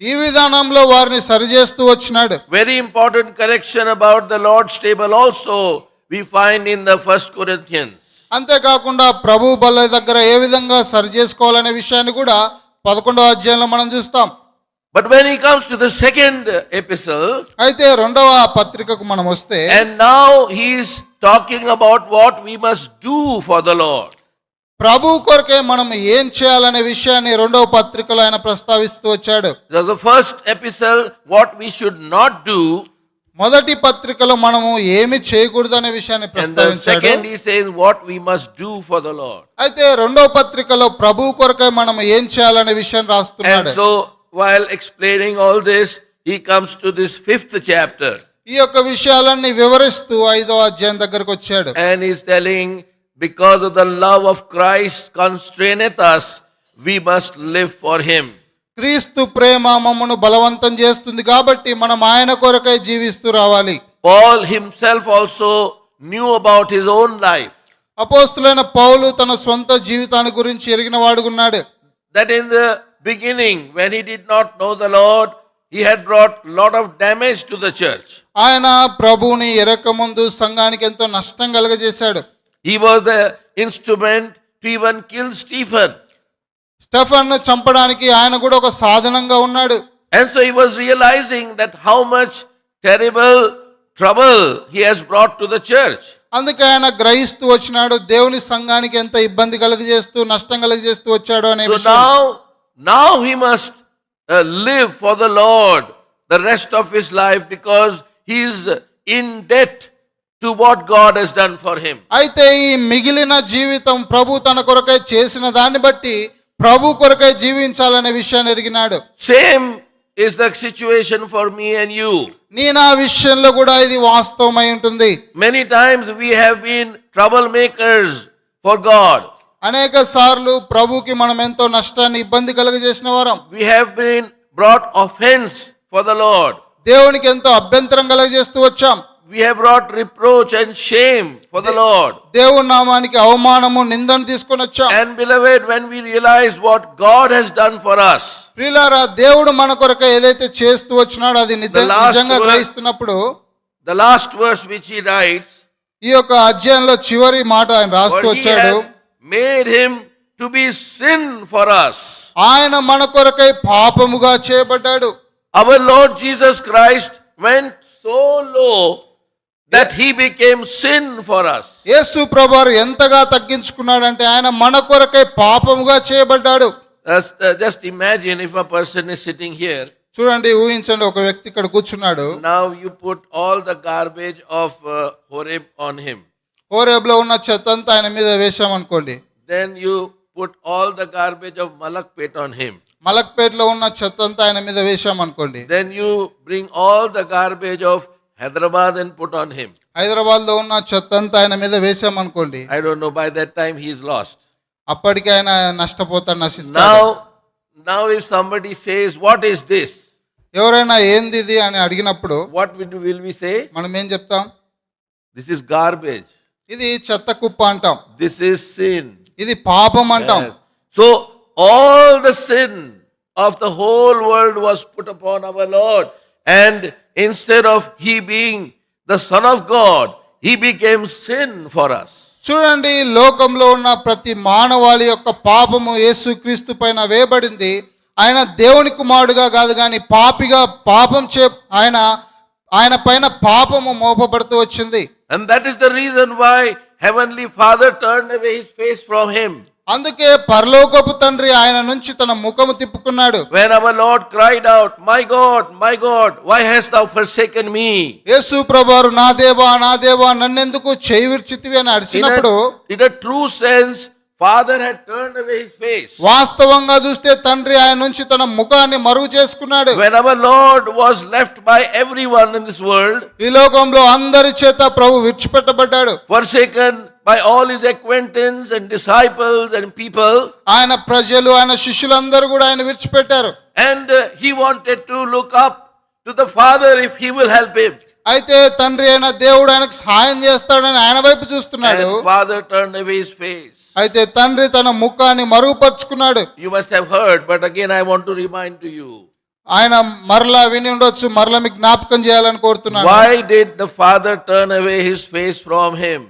ఈ విధానంలో వారిని సరిచేస్తూ వచ్చినాడు. Very important correction about the Lord's table also we find in the 1 Corinthians. అంతేకాకుండా ప్రభు బల్ల దగ్గర ఏ విధంగా సరి చేసుకోవాలనే విషయాన్ని కూడా 11వ అధ్యాయంలో మనం చూస్తాం. But when he comes to the second epistle, అయితే రెండవ పత్రికకు మనం వస్తే, and now he is talking about what we must do for the Lord. ప్రభు కొరకే మనం ఏం చేయాలనే విషయాన్ని రెండవ పత్రికలో ఆయన ప్రస్తావిస్తూ వచ్చాడు. The first epistle, what we should not do. మొదటి పత్రికలో మనము ఏమి చేయకూడదు అనే విషయాన్ని And the ప్రస్తావించాడు. second he says what we must do for the Lord. అయితే రెండవ పత్రికలో ప్రభు కొరకే మనం ఏం చేయాలనే విషయం And రాస్తున్నాడు. so while explaining all this, he comes to this 5th chapter. ఈ యొక్క విషయాలన్నీ వివరిస్తూ 5వ అధ్యాయం దగ్గరకు వచ్చాడు. And he's telling, because of the love of Christ constraineth us, we must live for him. క్రీస్తు ప్రేమ మమ్మను బలవంతం చేస్తుంది కాబట్టి మనం ఆయన కొరకై జీవిస్తూ రావాలి. Paul himself also knew about his own life. అపోస్తులైన పౌలు తన సొంత జీవితాన్ని గురించి ఎరిగిన వాడుకున్నాడు. That in the beginning, when he did not know the Lord, he had brought lot of damage to the church. ఆయన ప్రభువుని ఎరక ముందు సంఘానికి ఎంతో నష్టం కలుగజేశాడు. He was the instrument to even kill Stephen. Stefan చంపడానికి ఆయన కూడా ఒక సాధనంగా ఉన్నాడు. And so he was realizing that how much terrible trouble he has brought to the church. అందుకే ఆయన గ్రహిస్తూ వచ్చినాడు దేవుని సంఘానికి ఎంత ఇబ్బంది కలుగజేస్తూ నష్టం కలుగజేస్తూ వచ్చాడు అనే So విషయం. now he must live for the Lord the rest of his life because he is in debt to what God has done for him. అయితే ఈ మిగిలిన జీవితం ప్రభు తన కొరకై చేసిన దాన్ని బట్టి ప్రభు కొరకై జీవించాలనే విషయాన్ని ఎరిగినాడు. Same is the situation for me and you. నీ నా విషయంలో కూడా ఇది వాస్తవమై ఉంటుంది. Many times we have been troublemakers for God. అనేక సార్లు ప్రభుకి మనం ఎంతో నష్టాన్ని ఇబ్బంది కలుగజేసిన వారం. We have been brought offense for the Lord. దేవునికి ఎంతో అభ్యంతరం కలుగజేస్తూ వచ్చాం. We have brought reproach and shame for the Lord. దేవుని నామానికి అవమానము నిందను తీసుకొని వచ్చాం. And beloved, when we realize what God has done for us, ప్రియులారా, దేవుడు మన కొరకు ఏదైతే చేస్తూ వచ్చినాడో అది నిజంగా గ్రహిస్తున్నప్పుడు the last verse which he writes, ఈ యొక్క అధ్యాయంలో చివరి మాట ఆయన రాస్తూ for he వచ్చాడు, hath made him to be sin for us. ఆయన మన కొరకై పాపముగా చేయబడ్డాడు. Our Lord Jesus Christ went so low that he became sin for us. యేసు ప్రభువారు ఎంతగా తగ్గించుకున్నాడంటే ఆయన మన కొరకై పాపముగా చేయబడ్డాడు. Just imagine if a person is sitting here. చూడండి, ఊహించండి, ఒక వ్యక్తి ఇక్కడ కూర్చున్నాడు. Now you put all the garbage of Horeb on him. హోరేబులో ఉన్న చెత్త అంతా ఆయన మీద వేశామనుకోండి. Then you put all the garbage of Malakpet on him. మలక్పేటలో ఉన్న చెత్త అంతా ఆయన మీద వేశామనుకోండి. Then you bring all the garbage of Hyderabad and put on him. హైదరాబాద్లో ఉన్న చెత్త అంతా ఆయన మీద వేశామనుకోండి. I don't know, by that time he is lost. అప్పటికి ఆయన నష్టపోతాడు, నశిస్తాడు. Now if somebody says, what is this? ఎవరైనా ఏంది ఇది అని అడిగినప్పుడు What will we say? మనం ఏం చెప్తాం? This is garbage. ఇది చెత్త కుప్ప అంటాం. This is sin. ఇది పాపం అంటాం. Yes. So all the sin of the whole world was put upon our Lord, and instead of he being the Son of God, he became sin for us. చూడండి, లోకంలో ఉన్న ప్రతి మానవాళి యొక్క పాపము యేసుక్రీస్తు పైన వేయబడింది. ఆయన దేవుని కుమారుడుగా కాదు కానీ పాపిగా పాపం ఆయన పైన పాపము మోపబడుతూ వచ్చింది. And that is the reason why Heavenly Father turned away his face from him. అందుకే పరలోకపు తండ్రి ఆయన నుంచి తన ముఖము తిప్పుకున్నాడు. When our Lord cried out, my God, why hast thou forsaken me? యేసు ప్రభువారు నా దేవా నన్నెందుకు చేయి విడిచితివి అని అరిచినప్పుడు In a true sense, Father had turned away his face. వాస్తవంగా చూస్తే తండ్రి ఆయన నుంచి తన ముఖాన్ని మరుగు చేసుకున్నాడు. When our Lord was left by everyone in this world, ఈ లోకంలో అందరి చేత ప్రభు విడిచిపెట్టబడ్డాడు. forsaken by all his acquaintance and disciples and people, ఆయన ప్రజలు ఆయన శిష్యులందరూ కూడా ఆయన విడిచిపెట్టారు. and he wanted to look up to the Father if he will help him. అయితే తండ్రి అయిన దేవుడు ఆయనకు సహాయం చేస్తాడని ఆయన వైపు చూస్తున్నాడు. And Father turned away his face. అయితే తండ్రి తన ముఖాన్ని మరుగుపరుచుకున్నాడు. You must have heard, but again I want to remind to you. ఆయన మరలా విని ఉండొచ్చు, మరలా మీకు జ్ఞాపకం చేయాలని కోరుతున్నాను. Why did the Father turn away his face from him?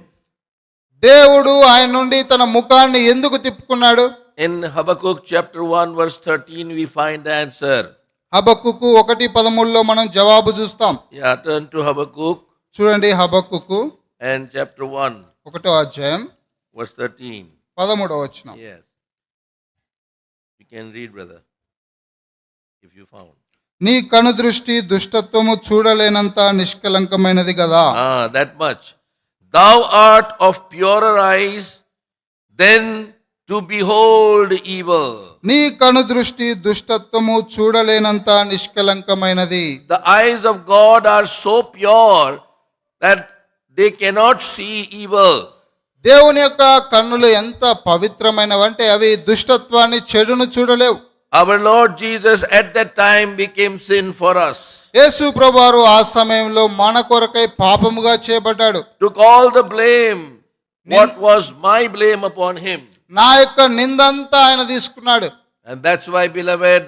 దేవుడు ఆయన నుండి తన ముఖాన్ని ఎందుకు తిప్పుకున్నాడు? In Habakkuk chapter 1 verse 13 we find the answer. హబక్కుకు 1:13లో మనం జవాబు చూస్తాం. Yeah, turn to Habakkuk చూడండి, హబక్కుకు and chapter 1 1వ అధ్యాయం verse 13. 13వ వచనం. Yes. You can read, brother, if you found. నీ కను దృష్టి దుష్టత్వము చూడలేనంత నిష్కలంకమైనది కదా. That much. Thou art of purer eyes than to behold evil. నీ కను దృష్టి దుష్టత్వము చూడలేనంత నిష్కలంకమైనది. The eyes of God are so pure that they cannot see evil. దేవుని యొక్క కన్నులు ఎంత పవిత్రమైనవంటే అవి దుష్టత్వాన్ని చెడును చూడలేవు. Our Lord Jesus at that time became sin for us. యేసు ప్రభువారు ఆ సమయంలో మన కొరకై పాపముగా చేయబడ్డాడు. Took all the blame. What was my blame upon him? నా యొక్క నిందంతా ఆయన తీసుకున్నాడు. And that's why, beloved,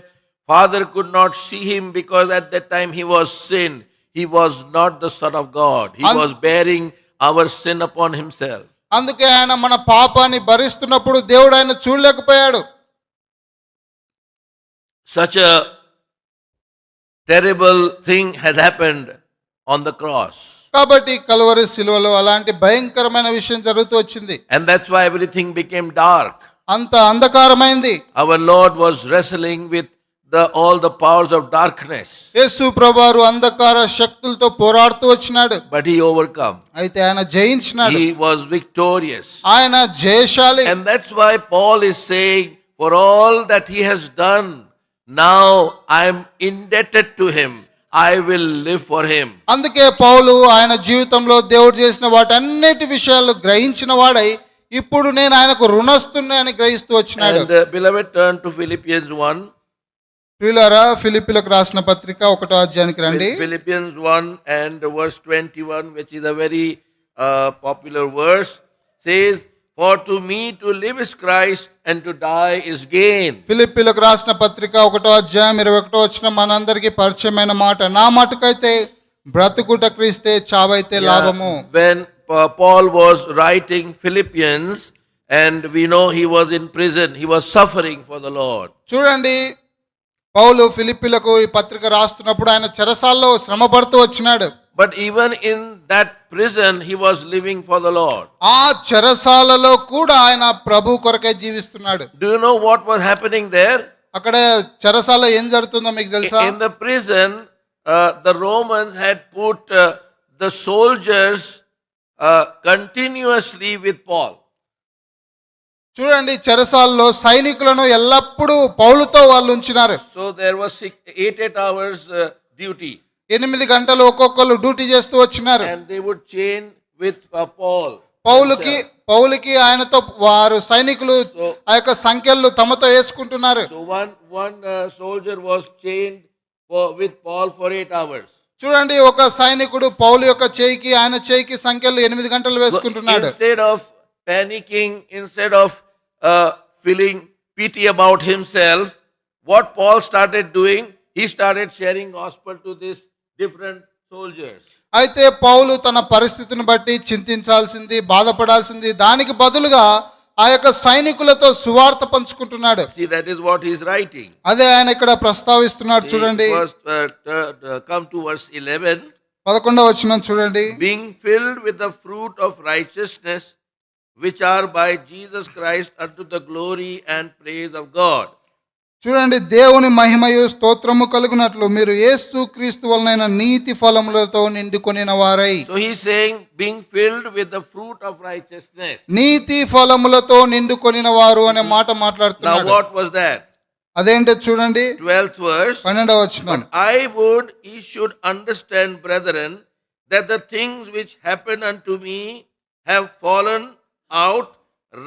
Father could not see him because at that time he was sin. He was not the Son of God. He was bearing our sin upon himself. అందుకే ఆయన మన పాపాన్ని భరిస్తున్నప్పుడు దేవుడు ఆయన చూడలేకపోయాడు. Such a terrible thing had happened on the cross. కాబట్టి కల్వరి శిలువలో అలాంటి భయంకరమైన విషయం జరుగుతూ వచ్చింది. And that's why everything became dark. అంత అంధకారమైంది. Our Lord was wrestling with all the powers of darkness. యేసు ప్రభువారు అంధకార శక్తులతో పోరాడుతూ వచ్చినాడు. But he overcome. అయితే ఆయన జయించినాడు. He was victorious. ఆయన జయశాలి. And that's why Paul is saying, for all that he has done, now I am indebted to him. I will live for him. అందుకే పౌలు ఆయన జీవితంలో దేవుడు చేసిన వాటన్నిటి విషయాలు గ్రహించిన వాడై ఇప్పుడు నేను ఆయనకు రుణస్తున్నా అని గ్రహిస్తూ వచ్చినాడు. And beloved, turn to Philippians 1. ప్రియులారా, ఫిలిప్పీలకు రాసిన పత్రిక 1వ అధ్యాయానికి రండి. Philippians 1 and verse 21, which is a very popular verse, says, for to me to live is Christ and to die is gain. ఫిలిప్పీలకు రాసిన పత్రిక 1వ అధ్యాయం 21వ వచనం మనందరికీ పరిచయమైన మాట. నా మటుకైతే బ్రతుకుట క్రీస్తే, చావైతే లాభము. When Paul was writing Philippians, and we know he was in prison, he was suffering for the Lord. చూడండి, పౌలు ఫిలిప్పీలకు ఈ పత్రిక రాస్తున్నప్పుడు ఆయన చెరసాల్లో శ్రమ పడుతూ వచ్చినాడు. But even in that prison, he was living for the Lord. ఆ చెరసాలలో కూడా ఆయన ప్రభు కొరకే జీవిస్తున్నాడు. Do you know what was happening there? అక్కడ చెరసాల ఏం జరుగుతుందో మీకు తెలుసా? In the prison, the Romans had put the soldiers continuously with Paul. చూడండి, చెరసాల్లో సైనికులను ఎల్లప్పుడూ పౌలుతో వాళ్ళు ఉంచినారు. So there was 8 hours duty. 8 గంటలు ఒక్కొక్కరు డ్యూటీ చేస్తూ వచ్చినారు. And they would chain with Paul. పౌలుకి ఆయనతో వారు సైనికులు ఆ యొక్క సంఖ్యలు తమతో వేసుకుంటున్నారు. So one soldier was chained with Paul for 8 hours. చూడండి, ఒక సైనికుడు పౌలు యొక్క చేయికి ఆయన చేయికి సంఖ్యలు 8 గంటలు వేసుకుంటున్నాడు. Instead of panicking, instead of feeling pity about himself, what Paul started doing, he started sharing gospel to these different soldiers. అయితే పౌలు తన పరిస్థితిని బట్టి చింతించాల్సింది, బాధపడాల్సింది, దానికి బదులుగా ఆ యొక్క సైనికులతో సువార్త పంచుకుంటున్నాడు. See, that is what he is writing. అదే ఆయన ఇక్కడ ప్రస్తావిస్తున్నాడు. చూడండి, come to verse 11. 11వ వచనం చూడండి. Being filled with the fruit of righteousness which are by Jesus Christ unto the glory and praise of God. చూడండి, దేవుని మహిమయు స్తోత్రము కలుగునట్లు మీరు యేసు క్రీస్తు వలనైన నీతి ఫలములతో నిండుకొనిన వారై. So he's saying, being filled with the fruit of righteousness. నీతి ఫలములతో నిండుకొనిన వారు అనే మాట Now మాట్లాడుతున్నాడు. what was that? అదేంటో చూడండి, 12th verse. 12వ వచనం. But I would ye should understand, brethren, that the things which happen unto me have fallen out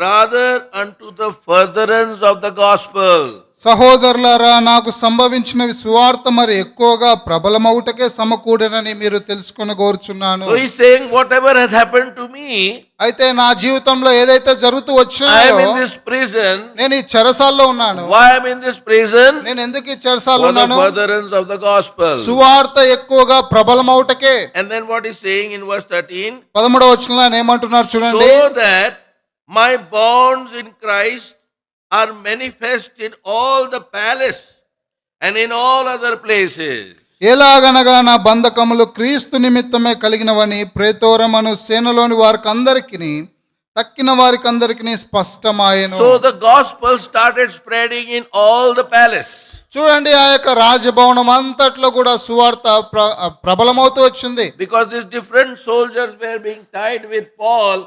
rather unto the furtherance of the gospel. సహోదరులారా, నాకు సంభవించినవి సువార్త మరి ఎక్కువగా ప్రబలమవుటకే సమకూడనని మీరు తెలుసుకొని కోరుచున్నాను. So he's saying, whatever has happened to me, అయితే నా జీవితంలో ఏదైతే జరుగుతూ I am వచ్చినాయో, in this prison. నేను ఈ చెరసాల్లో ఉన్నాను. Why I am in this prison? నేను ఎందుకు ఈ చెరసాల్లో For the ఉన్నాను? furtherance of the gospel. సువార్త ఎక్కువగా ప్రబలమవుటకే. And then what he's saying in verse 13, 13వ వచనంలో ఆయన ఏమంటున్నారు చూడండి, so that my bonds in Christ are manifest in all the palace and in all other places. ఎలాగనగా నా బంధకములు క్రీస్తు నిమిత్తమే కలిగినవని ప్రేతోరమను సేనలోని వారికి అందరికిని తక్కిన వారికి అందరికిని స్పష్టమాయెను. So the gospel started spreading in all the palace. చూడండి, ఆ యొక్క రాజభవనం అంతట్లో కూడా సువార్త ప్రబలమవుతూ వచ్చింది. Because these different soldiers were being tied with Paul,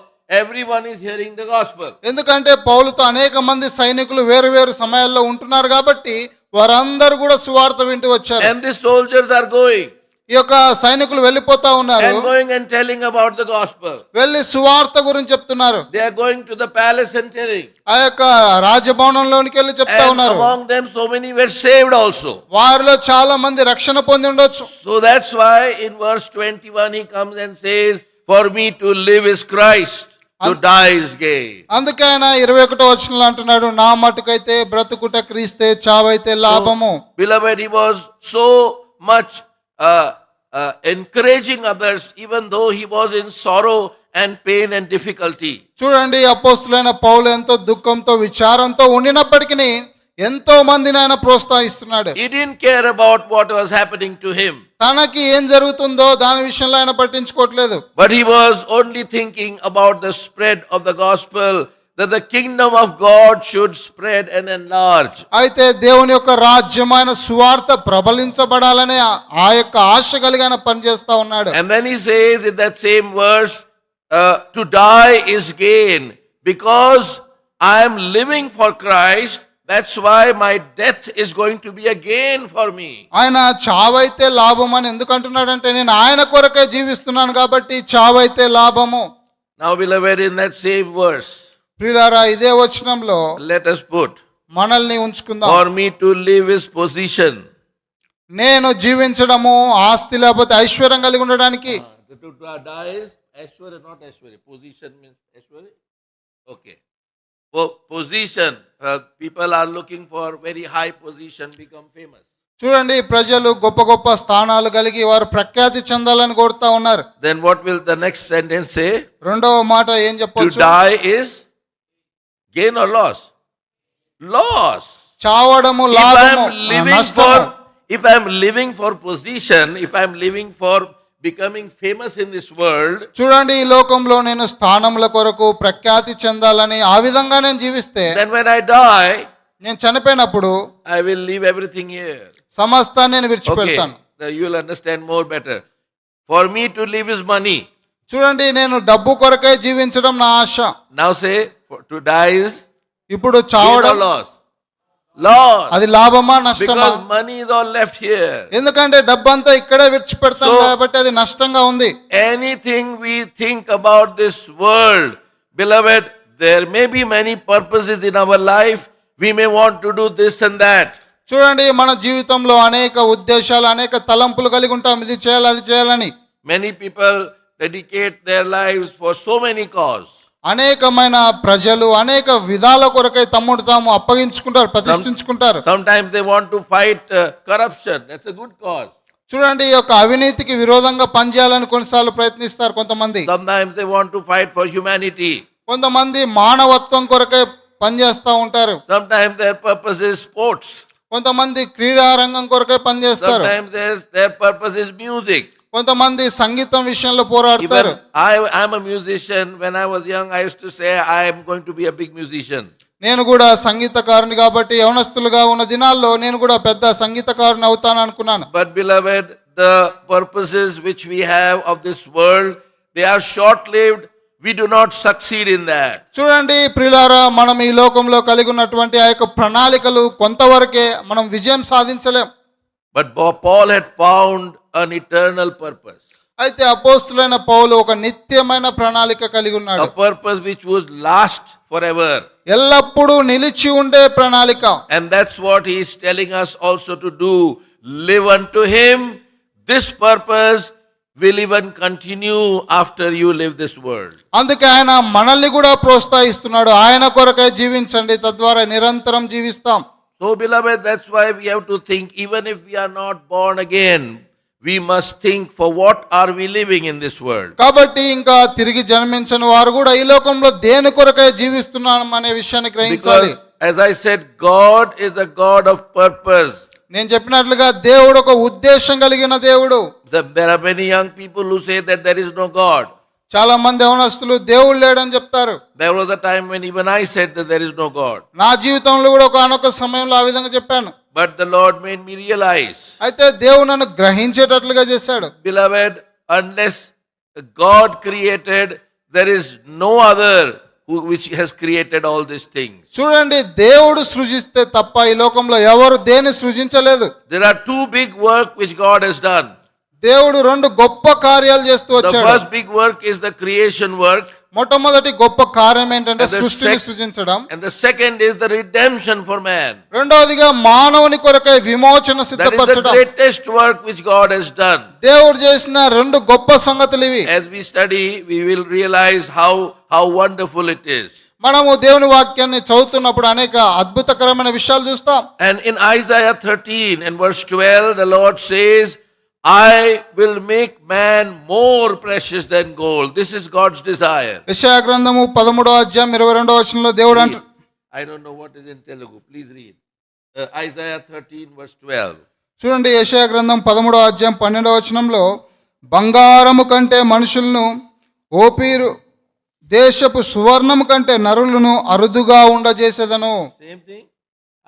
everyone is hearing the gospel. ఎందుకంటే పౌలుతో అనేక మంది సైనికులు వేరు వేరు సమయాల్లో ఉంటున్నారు కాబట్టి వారందరూ కూడా సువార్త వింటూ వచ్చారు. And the soldiers are going ఈ యొక్క సైనికులు వెళ్ళిపోతా ఉన్నారు, and going and telling about the gospel. వెళ్ళి సువార్త గురించి చెప్తున్నారు. They are going to the palace and telling. ఆ యొక్క రాజభవనంలోనికి వెళ్ళి చెప్తా And ఉన్నారు. among them so many were saved also. వారిలో చాలా మంది రక్షణ పొంది ఉండొచ్చు. So that's why in verse 21 he comes and says, for me to live is Christ, to die is gain. అందుకే ఆయన 21వ వచనంలో అంటున్నాడు, నా మటుకైతే బ్రతుకుట క్రీస్తే, చావైతే లాభము. Beloved, he was so much encouraging others even though he was in sorrow and pain and difficulty. చూడండి, అపోస్తులైన పౌలు ఎంతో దుఃఖంతో విచారంతో ఉండినప్పటికీ ఎంతో మందిని ఆయన ప్రోత్సహిస్తున్నాడు. He didn't care about what was happening to him. తనకి ఏం జరుగుతుందో దాని విషయంలో ఆయన పట్టించుకోవట్లేదు. But he was only thinking about the spread of the gospel, that the kingdom of God should spread and enlarge. అయితే దేవుని యొక్క రాజ్యమైన సువార్త ప్రబలించబడాలనే ఆ యొక్క ఆశ కలిగి ఆయన పనిచేస్తా ఉన్నాడు. And then he says in that same verse, to die is gain, because I am living for Christ. That's why my death is going to be a gain for me. ఆయన చావైతే లాభం అని ఎందుకు అంటున్నాడంటే, నేను ఆయన కొరకే జీవిస్తున్నాను కాబట్టి చావైతే లాభము. Now, beloved, in that same verse, ప్రియులారా, ఇదే వచనంలో let us put, మనల్ని ఉంచుకుందాం. for me to live is position. నేను జీవించడము ఆస్తి లేకపోతే ఐశ్వర్యం కలిగి ఉండడానికి. To die is Aishwarya, not Aishwarya. Position means Aishwarya. Okay. Position. People are looking for very high position, become famous. చూడండి, ప్రజలు గొప్ప గొప్ప స్థానాలు కలిగి వారు ప్రఖ్యాతి చెందాలని కోరుతా ఉన్నారు. Then what will the next sentence say? రెండవ మాట ఏం To చెప్పొచ్చు? die is gain or loss? Loss. చావడము If లాభము, I'm living నష్టము. if I'm living for position, if I'm living for becoming famous in this world, చూడండి, ఈ లోకంలో నేను స్థానముల కొరకు ప్రఖ్యాతి చెందాలని ఆ విధంగా నేను జీవిస్తే, then when I die, నేను చనిపోయినప్పుడు I will leave everything here. సమస్తాన్ని నేను Okay, విడిచిపెడతాను. you will understand more better. For me to live is money. చూడండి, నేను డబ్బు కొరకే జీవించడం నా ఆశ. Now say, to die is ఇప్పుడు gain or చావడం loss? Loss. అది లాభమా నష్టమా? Because money is all left here. ఎందుకంటే డబ్బంతా ఇక్కడే విడిచిపెడతాం So- కాబట్టి అది నష్టంగా ఉంది. Anything we think about this world, beloved, there may be many purposes in our life. We may want to do this and that. చూడండి, మన జీవితంలో అనేక ఉద్దేశాలు, అనేక తలంపులు కలిగి ఉంటాం, ఇది చేయాలి అది చేయాలని. Many people dedicate their lives for so many causes. అనేకమైన ప్రజలు అనేక విధాల కొరకై తమ్ముడు తాము అప్పగించుకుంటారు, ప్రతిష్ఠించుకుంటారు. Sometimes they want to fight corruption. That's a good cause. చూడండి, ఈ యొక్క అవినీతికి విరోధంగా పనిచేయాలని కొన్నిసార్లు ప్రయత్నిస్తారు కొంతమంది. Sometimes they want to fight for humanity. కొంతమంది మానవత్వం కొరకై పనిచేస్తూ ఉంటారు. Sometimes their purpose is sports. కొంతమంది క్రీడా రంగం కొరకై పనిచేస్తారు. Sometimes their purpose is music. కొంతమంది సంగీతం విషయంలో పోరాడతారు. Even I'm a musician. When I was young, I used to say I am going to be a big musician. నేను కూడా సంగీతకారుని కాబట్టి యవనస్తులుగా ఉన్న దినాల్లో నేను కూడా పెద్ద సంగీతకారుని అవుతాను అనుకున్నాను. But beloved, the purposes which we have of this world, they are short-lived. We do not succeed in that. చూడండి ప్రియులారా, మనం ఈ లోకంలో కలిగి ఉన్నటువంటి ఆ యొక్క ప్రణాళికలు కొంతవరకే, మనం విజయం సాధించలేం. But Paul had found an eternal purpose. అయితే అపోస్తులైన పౌలు ఒక నిత్యమైన ప్రణాళిక కలిగి ఉన్నాడు. A purpose which would last forever. ఎల్లప్పుడూ నిలిచి ఉండే ప్రణాళిక. And that's what he is telling us also to do. Live unto him. This purpose will even continue after you leave this world. అందుకే ఆయన మనల్ని కూడా ప్రోత్సహిస్తున్నాడు. ఆయన కొరకే జీవించండి, తద్వారా నిరంతరం జీవిస్తాం. So beloved, that's why we have to think, even if we are not born again, we must think, for what are we living in this world? కాబట్టి ఇంకా తిరిగి జన్మించని వారు కూడా ఈ లోకంలో దేని కొరకే జీవిస్తున్నాం అనే విషయాన్ని గ్రహించాలి. Because as I said, God is a God of purpose. నేను చెప్పినట్లుగా దేవుడు ఒక ఉద్దేశం కలిగిన దేవుడు. There are many young people who say that there is no God. చాలా మంది యవనస్తులు దేవుడు లేడని చెప్తారు. There was a time when even I said that there is no God. నా జీవితంలో కూడా ఒకనొక సమయంలో ఆ విధంగా చెప్పాను. But the Lord made me realize. అయితే దేవుడు నన్ను గ్రహించేటట్లుగా చేశాడు. Beloved, unless God created, there is no other which has created all these things. చూడండి, దేవుడు సృజిస్తే తప్ప ఈ లోకంలో ఎవరు దేని సృజించలేదు. There are two big work which God has done. దేవుడు రెండు గొప్ప కార్యాలు చేస్తూ The వచ్చాడు. first big work is the creation work. మొట్టమొదటి గొప్ప కార్యం ఏంటంటే And the సృష్టిని sec- సృజించడం. And the second is the redemption for man. రెండవదిగా మానవుని కొరకై విమోచన That is the సిద్ధపరచడం. greatest work which God has done. దేవుడు చేసిన రెండు గొప్ప సంగతులు ఇవి. As we study, we will realize how wonderful it is. మనము దేవుని వాక్యాన్ని చదువుతున్నప్పుడు అనేక అద్భుతకరమైన విషయాలు చూస్తాం. And in Isaiah 13 and verse 12, the Lord says, I will make man more precious than gold. This is God's desire. యెషయా గ్రంథము 13:22 దేవుడు అంటాడు. I don't know what is in Telugu. Please read. Isaiah 13 verse 12. చూడండి, యెషయా గ్రంథం 13:12 బంగారము కంటే మనుషులను, ఓపీరు దేశపు సువర్ణము కంటే నరులను అరుదుగా ఉండజేసేదను. Same thing.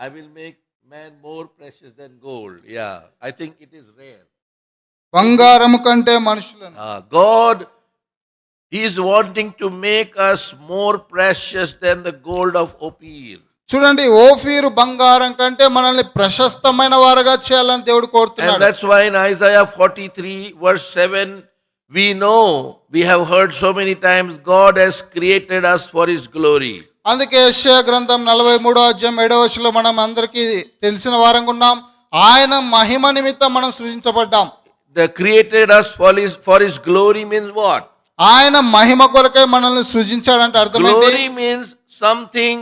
I will make man more precious than gold. Yeah, I think it is rare. బంగారము కంటే మనుషులను. God, He is wanting to make us more precious than the gold of Ophir. చూడండి, ఓఫీరు బంగారం కంటే మనల్ని ప్రశస్తమైన వారుగా చేయాలని దేవుడు And కోరుతున్నాడు. that's why in Isaiah 43 verse 7, we know, we have heard so many times, God has created us for His glory. అందుకే యెషయా గ్రంథం 43:7 మనం అందరికీ తెలిసిన వారంగా ఉన్నాం. ఆయన మహిమ నిమిత్తం మనం సృజించబడ్డాం. The created us for his glory means what? ఆయన మహిమ కొరకై మనల్ని సృజించాడంటే అర్థం ఏంటి? Glory means something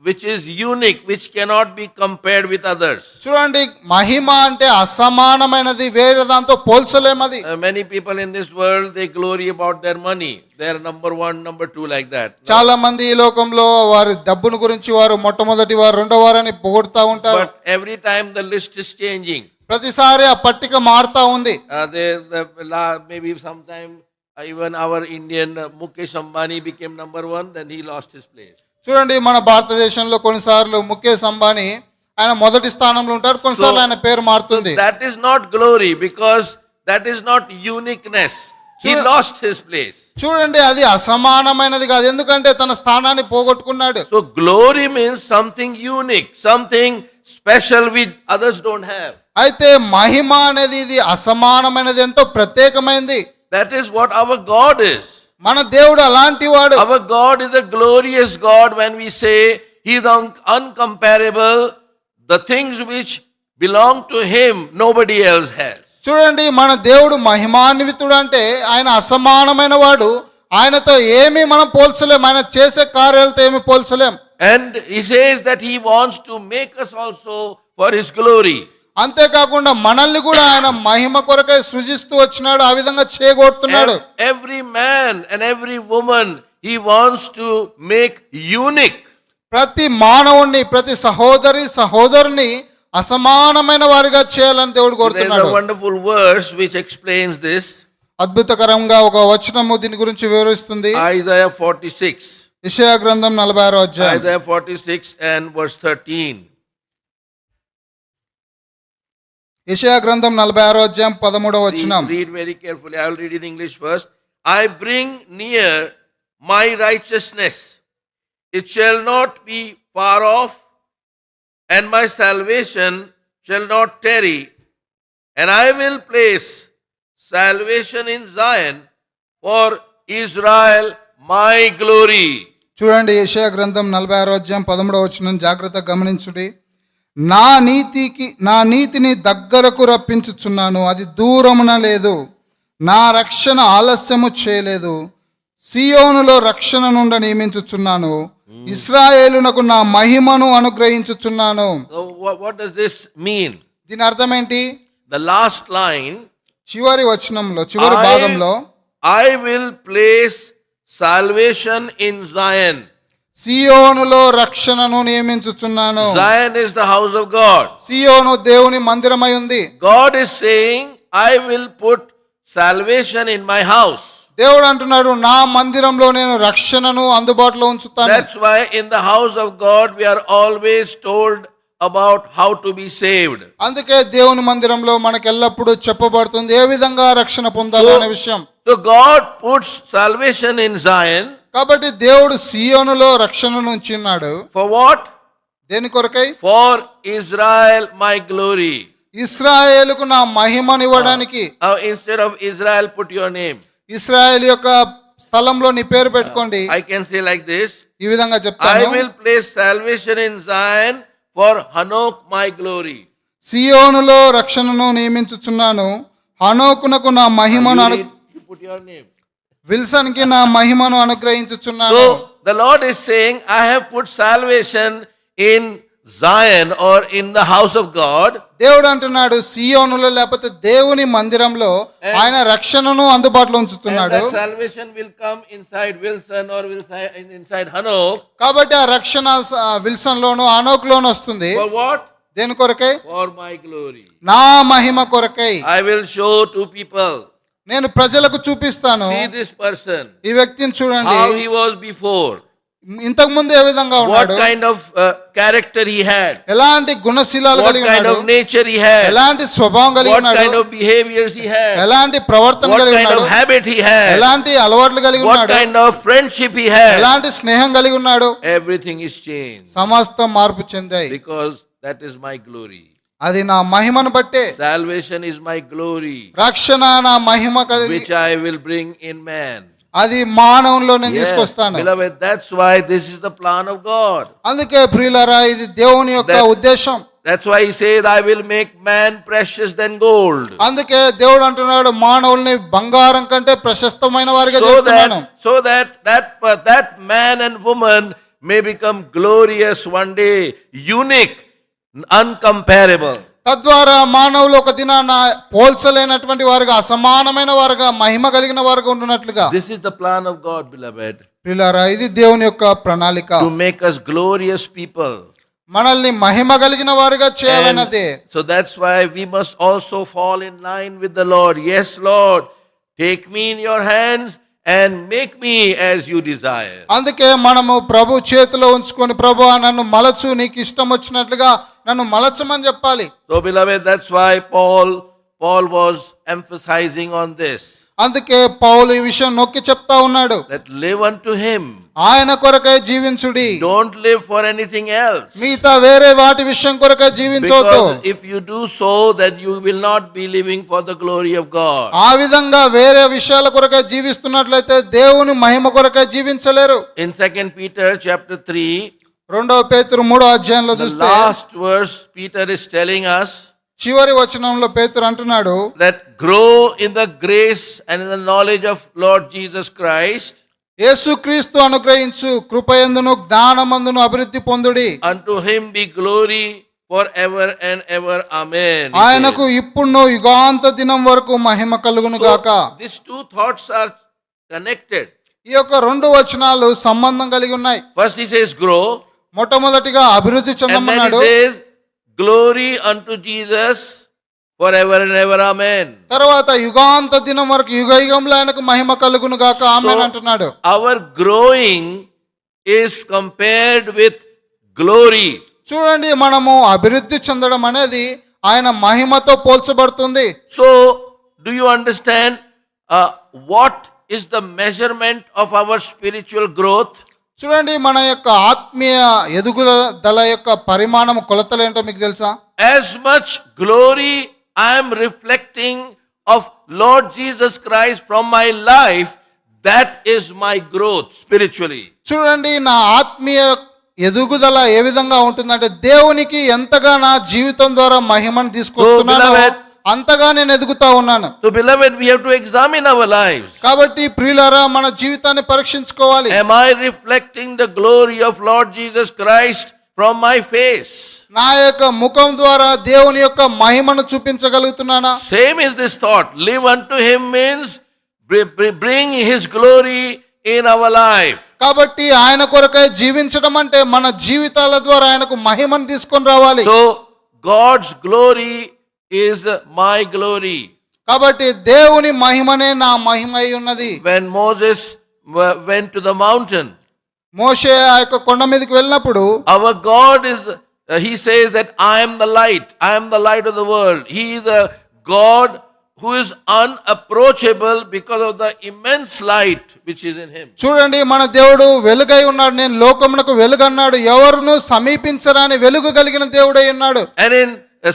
which is unique, which cannot be compared with others. చూడండి, మహిమ అంటే అసమానమైనది, వేరే దాంతో పోల్చలేమది. Many people in this world, they glory about their money. They are number 1, number 2 like that. చాలా మంది ఈ లోకంలో వారి డబ్బును గురించి వారు మొట్టమొదటి వారు, రెండో వారని పొగుడుతూ ఉంటారు. But every time the list is changing. ప్రతిసారి ఆ పట్టిక మారుతా ఉంది. Maybe sometime even our Indian Mukesh Ambani became number 1, then he lost his place. చూడండి, మన భారతదేశంలో కొన్నిసార్లు ముఖేష్ అంబానీ ఆయన మొదటి స్థానంలో ఉంటారు, కొన్నిసార్లు ఆయన పేరు మారుతుంది. That is not glory, because that is not uniqueness. He lost his place. చూడండి, అది అసమానమైనది కాదు, ఎందుకంటే తన స్థానాన్ని పోగొట్టుకున్నాడు. So glory means something unique, something special which others don't have. అయితే మహిమ అనేది ఇది అసమానమైనది, ఎంతో ప్రత్యేకమైనది. That is what our God is. మన దేవుడు అలాంటి వాడు. Our God is a glorious God. When we say He is uncomparable, the things which belong to Him, nobody else has. చూడండి, మన దేవుడు మహిమాన్వితుడు అంటే ఆయన అసమానమైన వాడు. ఆయనతో ఏమీ మనం పోల్చలేం, ఆయన చేసే కార్యాలతో ఏమీ పోల్చలేం. And He says that He wants to make us also for His glory. అంతేకాకుండా మనల్ని కూడా ఆయన మహిమ కొరకై సృజిస్తూ వచ్చినాడు, ఆ విధంగా చేయగొడుతున్నాడు. Every man and every woman He wants to make unique. ప్రతి మానవుణ్ణి, ప్రతి సహోదరుని అసమానమైన వారిగా చేయాలని దేవుడు There is కోరుతున్నాడు. a wonderful verse which explains this. అద్భుతకరంగా ఒక వచనము దీని గురించి వివరిస్తుంది. Isaiah 46. యెషయా గ్రంథం 46వ అధ్యాయం. Isaiah 46 and verse 13. యెషయా గ్రంథం 46వ అధ్యాయం 13వ Please వచనం. read very carefully. I will read in English first. I bring near my righteousness. It shall not be far off, and my salvation shall not tarry. And I will place salvation in Zion for Israel, my glory. చూడండి, యెషయా గ్రంథం 46వ అధ్యాయం 13వ వచనం జాగ్రత్తగా గమనించుడి. నా నీతిని దగ్గరకు రప్పించుచున్నాను, అది దూరమున లేదు. నా రక్షణ ఆలస్యము చేయలేదు. సియోనులో రక్షణ నుండి నియమించుచున్నాను. ఇశ్రాయేలునకు నా మహిమను అనుగ్రహించుచున్నాను. So what does this mean? దీని అర్థం ఏంటి? The last line, చివరి వచనంలో, చివరి భాగంలో I will place salvation in Zion. సియోనులో రక్షణను నియమించుచున్నాను. Zion is the house of God. సియోను దేవుని మందిరమై ఉంది. God is saying, I will put salvation in my house. దేవుడు అంటున్నాడు, నా మందిరంలో నేను రక్షణను అందుబాటులో ఉంచుతాను. That's why in the house of God we are always told about how to be saved. అందుకే దేవుని మందిరంలో మనకు ఎల్లప్పుడూ చెప్పబడుతుంది ఏ విధంగా రక్షణ పొందాలి అనే విషయం. So God puts salvation in Zion. కాబట్టి దేవుడు సియోనులో రక్షణను ఉంచున్నాడు. For what? దేని కొరకై? For Israel my glory. ఇశ్రాయేలుకు నా మహిమనివ్వడానికి. Instead of Israel, put your name. ఇశ్రాయేలు యొక్క స్థలంలో నీ పేరు పెట్టుకోండి. I can say like this. ఈ విధంగా I చెప్తాను. will place salvation in Zion for Hanok my glory. సియోనులో రక్షణను నియమించుచున్నాను. హనోకునకు నా మహిమను You put your name. Wilson కి నా మహిమను అనుగ్రహించుచున్నాను. So the Lord is saying, I have put salvation in Zion or in the house of God. దేవుడు అంటున్నాడు, సియోనులో లేకపోతే దేవుని మందిరంలో ఆయన రక్షణను అందుబాటులో And ఉంచుతున్నాడు. that salvation will come inside Wilson or inside Hanok. కాబట్టి ఆ రక్షణ విల్సన్ లోను హనోక్ లోను వస్తుంది. For what? దేని కొరకై? For my glory. నా మహిమ కొరకై. I will show to people. నేను ప్రజలకు చూపిస్తాను. See this person. ఈ వ్యక్తిని చూడండి, How he was before. ఇంతకు ముందు ఏ విధంగా What ఉన్నాడు, kind of character he had. ఎలాంటి గుణశీలాలు What కలిగి kind ఉన్నాడు, of nature he had. ఎలాంటి స్వభావం కలిగి What ఉన్నాడు, kind of behaviors he had. ఎలాంటి ప్రవర్తన What కలిగి kind ఉన్నాడు, of habit he had. ఎలాంటి అలవాట్లు కలిగి What ఉన్నాడు, kind of friendship he had. ఎలాంటి స్నేహం కలిగి ఉన్నాడు. Everything is changed సమస్తం మార్పు చెందాయి. because that is my glory. అది నా మహిమను బట్టే. Salvation is my glory, రక్షణ నా మహిమ కలిగి, which I will bring in man. అది మానవుల్లో నేను Yes, తీసుకొస్తాను. beloved, that's why this is the plan of God. అందుకే ప్రియులారా, ఇది దేవుని యొక్క That- ఉద్దేశం. That's why he says, I will make man precious than gold. అందుకే దేవుడు అంటున్నాడు, మానవుల్ని బంగారం కంటే ప్రశస్తమైన వారిగా చేస్తున్నాను. So that man and woman may become glorious one day, unique, uncomparable. తద్వారా మానవులు ఒక దినాన పోల్చలేనటువంటి వారుగా, అసమానమైన వారుగా, మహిమ కలిగిన వారుగా ఉంటున్నట్లుగా. This is the plan of God, beloved, ప్రియులారా, ఇది దేవుని యొక్క ప్రణాళిక. to make us glorious people. మనల్ని మహిమ కలిగిన వారుగా చేయాలన్నదే. So that's why we must also fall in line with the Lord. Yes, Lord, take me in your hands and make me as you desire. అందుకే మనము ప్రభు చేతిలో ఉంచుకొని, ప్రభువా నన్ను మలచు, నీకు ఇష్టం వచ్చినట్లుగా నన్ను మలచమని చెప్పాలి. So beloved, that's why Paul was emphasizing on this. అందుకే పౌలు ఈ విషయం నొక్కి చెప్తా ఉన్నాడు, That live unto him. ఆయన కొరకై జీవించుడి, Don't live for anything else. మిగతా వేరే వాటి విషయం కొరకై జీవించవద్దు. Because if you do so, then you will not be living for the glory of God. ఆ విధంగా వేరే విషయాల కొరకై జీవిస్తున్నట్లయితే దేవుని మహిమ కొరకై జీవించలేరు. In 2 Peter chapter 3, 2 పేతురు 3వ అధ్యాయంలో the చూస్తే last verse, Peter is telling us చివరి వచనంలో పేతురు అంటున్నాడు, that grow in the grace and in the knowledge of Lord Jesus Christ. యేసుక్రీస్తు అనుగ్రహించు కృపయందును జ్ఞానమందును అభివృద్ధి పొందుడి. Unto him be glory forever and ever. Amen. ఆయనకు ఇప్పుడు యుగాంత దినం వరకు మహిమ కలుగును గాక. So, these two thoughts are connected. ఈ యొక్క 2 వచనాలు సంబంధం కలిగి ఉన్నాయి. First he says grow, మొట్టమొదటిగా అభివృద్ధి and then he చెందమన్నాడు, says glory unto Jesus forever and ever. Amen. తర్వాత యుగాంత దినం వరకు యుగ యుగంలో ఆయనకు మహిమ కలుగును గాక ఆమేన్ అంటున్నాడు. Our growing is compared with glory. చూడండి, మనము అభివృద్ధి చెందడం అనేది ఆయన మహిమతో పోల్చబడుతుంది. So, do you understand what is the measurement of our spiritual growth? చూడండి, మన యొక్క ఆత్మీయ ఎదుగుదల యొక్క పరిమాణం కొలతలు ఏంటో మీకు తెలుసా? As much glory I am reflecting of Lord Jesus Christ from my life, that is my growth spiritually. చూడండి, నా ఆత్మీయ ఎదుగుదల ఏ విధంగా ఉంటుందంటే దేవునికి ఎంతగా నా జీవితం ద్వారా మహిమను తీసుకొస్తున్నానో beloved, అంతగా నేను ఎదుగుతా ఉన్నాను. So beloved, we have to examine our lives. కాబట్టి ప్రియులారా, మన జీవితాన్ని పరీక్షించుకోవాలి. Am I reflecting the glory of Lord Jesus Christ from my face? నా యొక్క ముఖం ద్వారా దేవుని యొక్క మహిమను చూపించగలుగుతున్నానా? Same is this thought. Live unto him means bring his glory in our life. కాబట్టి ఆయన కొరకై జీవించడం అంటే మన జీవితాల ద్వారా ఆయనకు మహిమను తీసుకొని రావాలి. So God's glory is my glory. కాబట్టి దేవుని మహిమనే నా మహిమ అయి ఉన్నది. When Moses went to the mountain, మోషే ఆ యొక్క కొండ మీదకి వెళ్ళినప్పుడు our God is, he says that I am the light. I am the light of the world. He is a God who is unapproachable because of the immense light which is in him. చూడండి, మన దేవుడు వెలుగై ఉన్నాడు. నేను లోకమునకు వెలుగు అన్నాడు. ఎవరును సమీపించరాని వెలుగు కలిగిన దేవుడై ఉన్నాడు. And in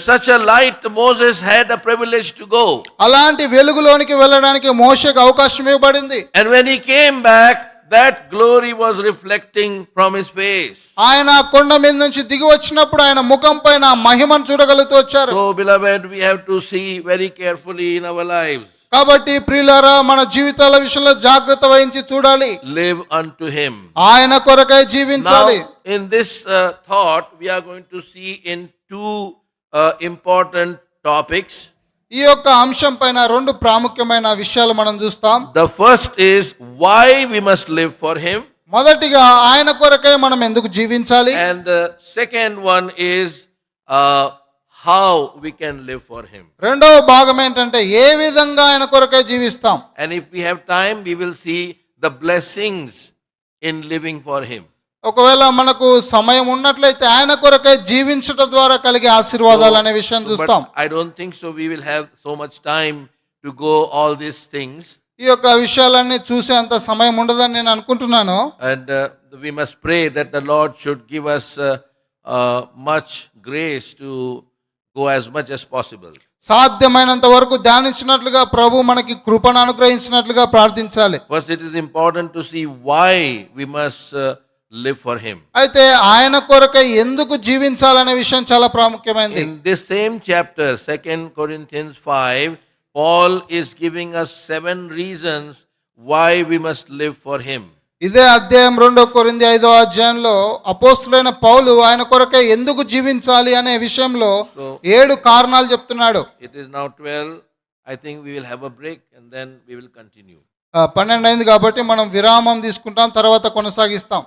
such a light Moses had a privilege to go. అలాంటి వెలుగులోనికి వెళ్ళడానికి మోషేకు అవకాశం ఇవ్వబడింది. And when he came back, that glory was reflecting from his face. ఆయన కొండ మీద నుంచి దిగి వచ్చినప్పుడు ఆయన ముఖం పైన మహిమను చూడగలుగుతూ వచ్చారు. So beloved, we have to see very carefully in our lives. కాబట్టి ప్రియులారా, మన జీవితాల విషయంలో జాగ్రత్త వహించి చూడాలి. Live unto him. ఆయన కొరకై జీవించాలి. Now, in this thought, we are going to see in two important topics. ఈ యొక్క అంశం పైన రెండు ప్రాముఖ్యమైన విషయాలు మనం చూస్తాం. The first is why we must live for him. మొదటిగా ఆయన కొరకై మనం ఎందుకు జీవించాలి, And the second one is how we can live for him. రెండవ భాగం ఏంటంటే ఏ విధంగా ఆయన కొరకై జీవిస్తాం. And if we have time, we will see the blessings in living for him. ఒకవేళ మనకు సమయం ఉన్నట్లయితే ఆయన కొరకై జీవించడం ద్వారా కలిగే ఆశీర్వాదాలు అనే విషయం చూస్తాం. But I don't think so we will have so much time to go all these things. ఈ యొక్క విషయాలన్నీ చూసే అంత సమయం ఉండదని నేను అనుకుంటున్నాను. And we must pray that the Lord should give us much grace to go as much as possible. సాధ్యమైనంత వరకు ధ్యానించినట్లుగా ప్రభు మనకి కృపను అనుగ్రహించినట్లుగా ప్రార్థించాలి. First, it is important to see why we must live for him. అయితే ఆయన కొరకై ఎందుకు జీవించాలనే విషయం చాలా ప్రాముఖ్యమైనది. In this same chapter, 2 Corinthians 5, Paul is giving us 7 reasons why we must live for him. ఇదే అధ్యాయం 2 కొరింథీ 5వ అధ్యాయంలో అపోస్తలుడైన పౌలు ఆయన కొరకై ఎందుకు జీవించాలి అనే విషయంలో 7 కారణాలు చెప్తున్నాడు. It is now 12. I think we will have a break and then we will continue. 12 అయింది కాబట్టి మనం విరామం తీసుకుంటాం, తర్వాత కొనసాగిస్తాం.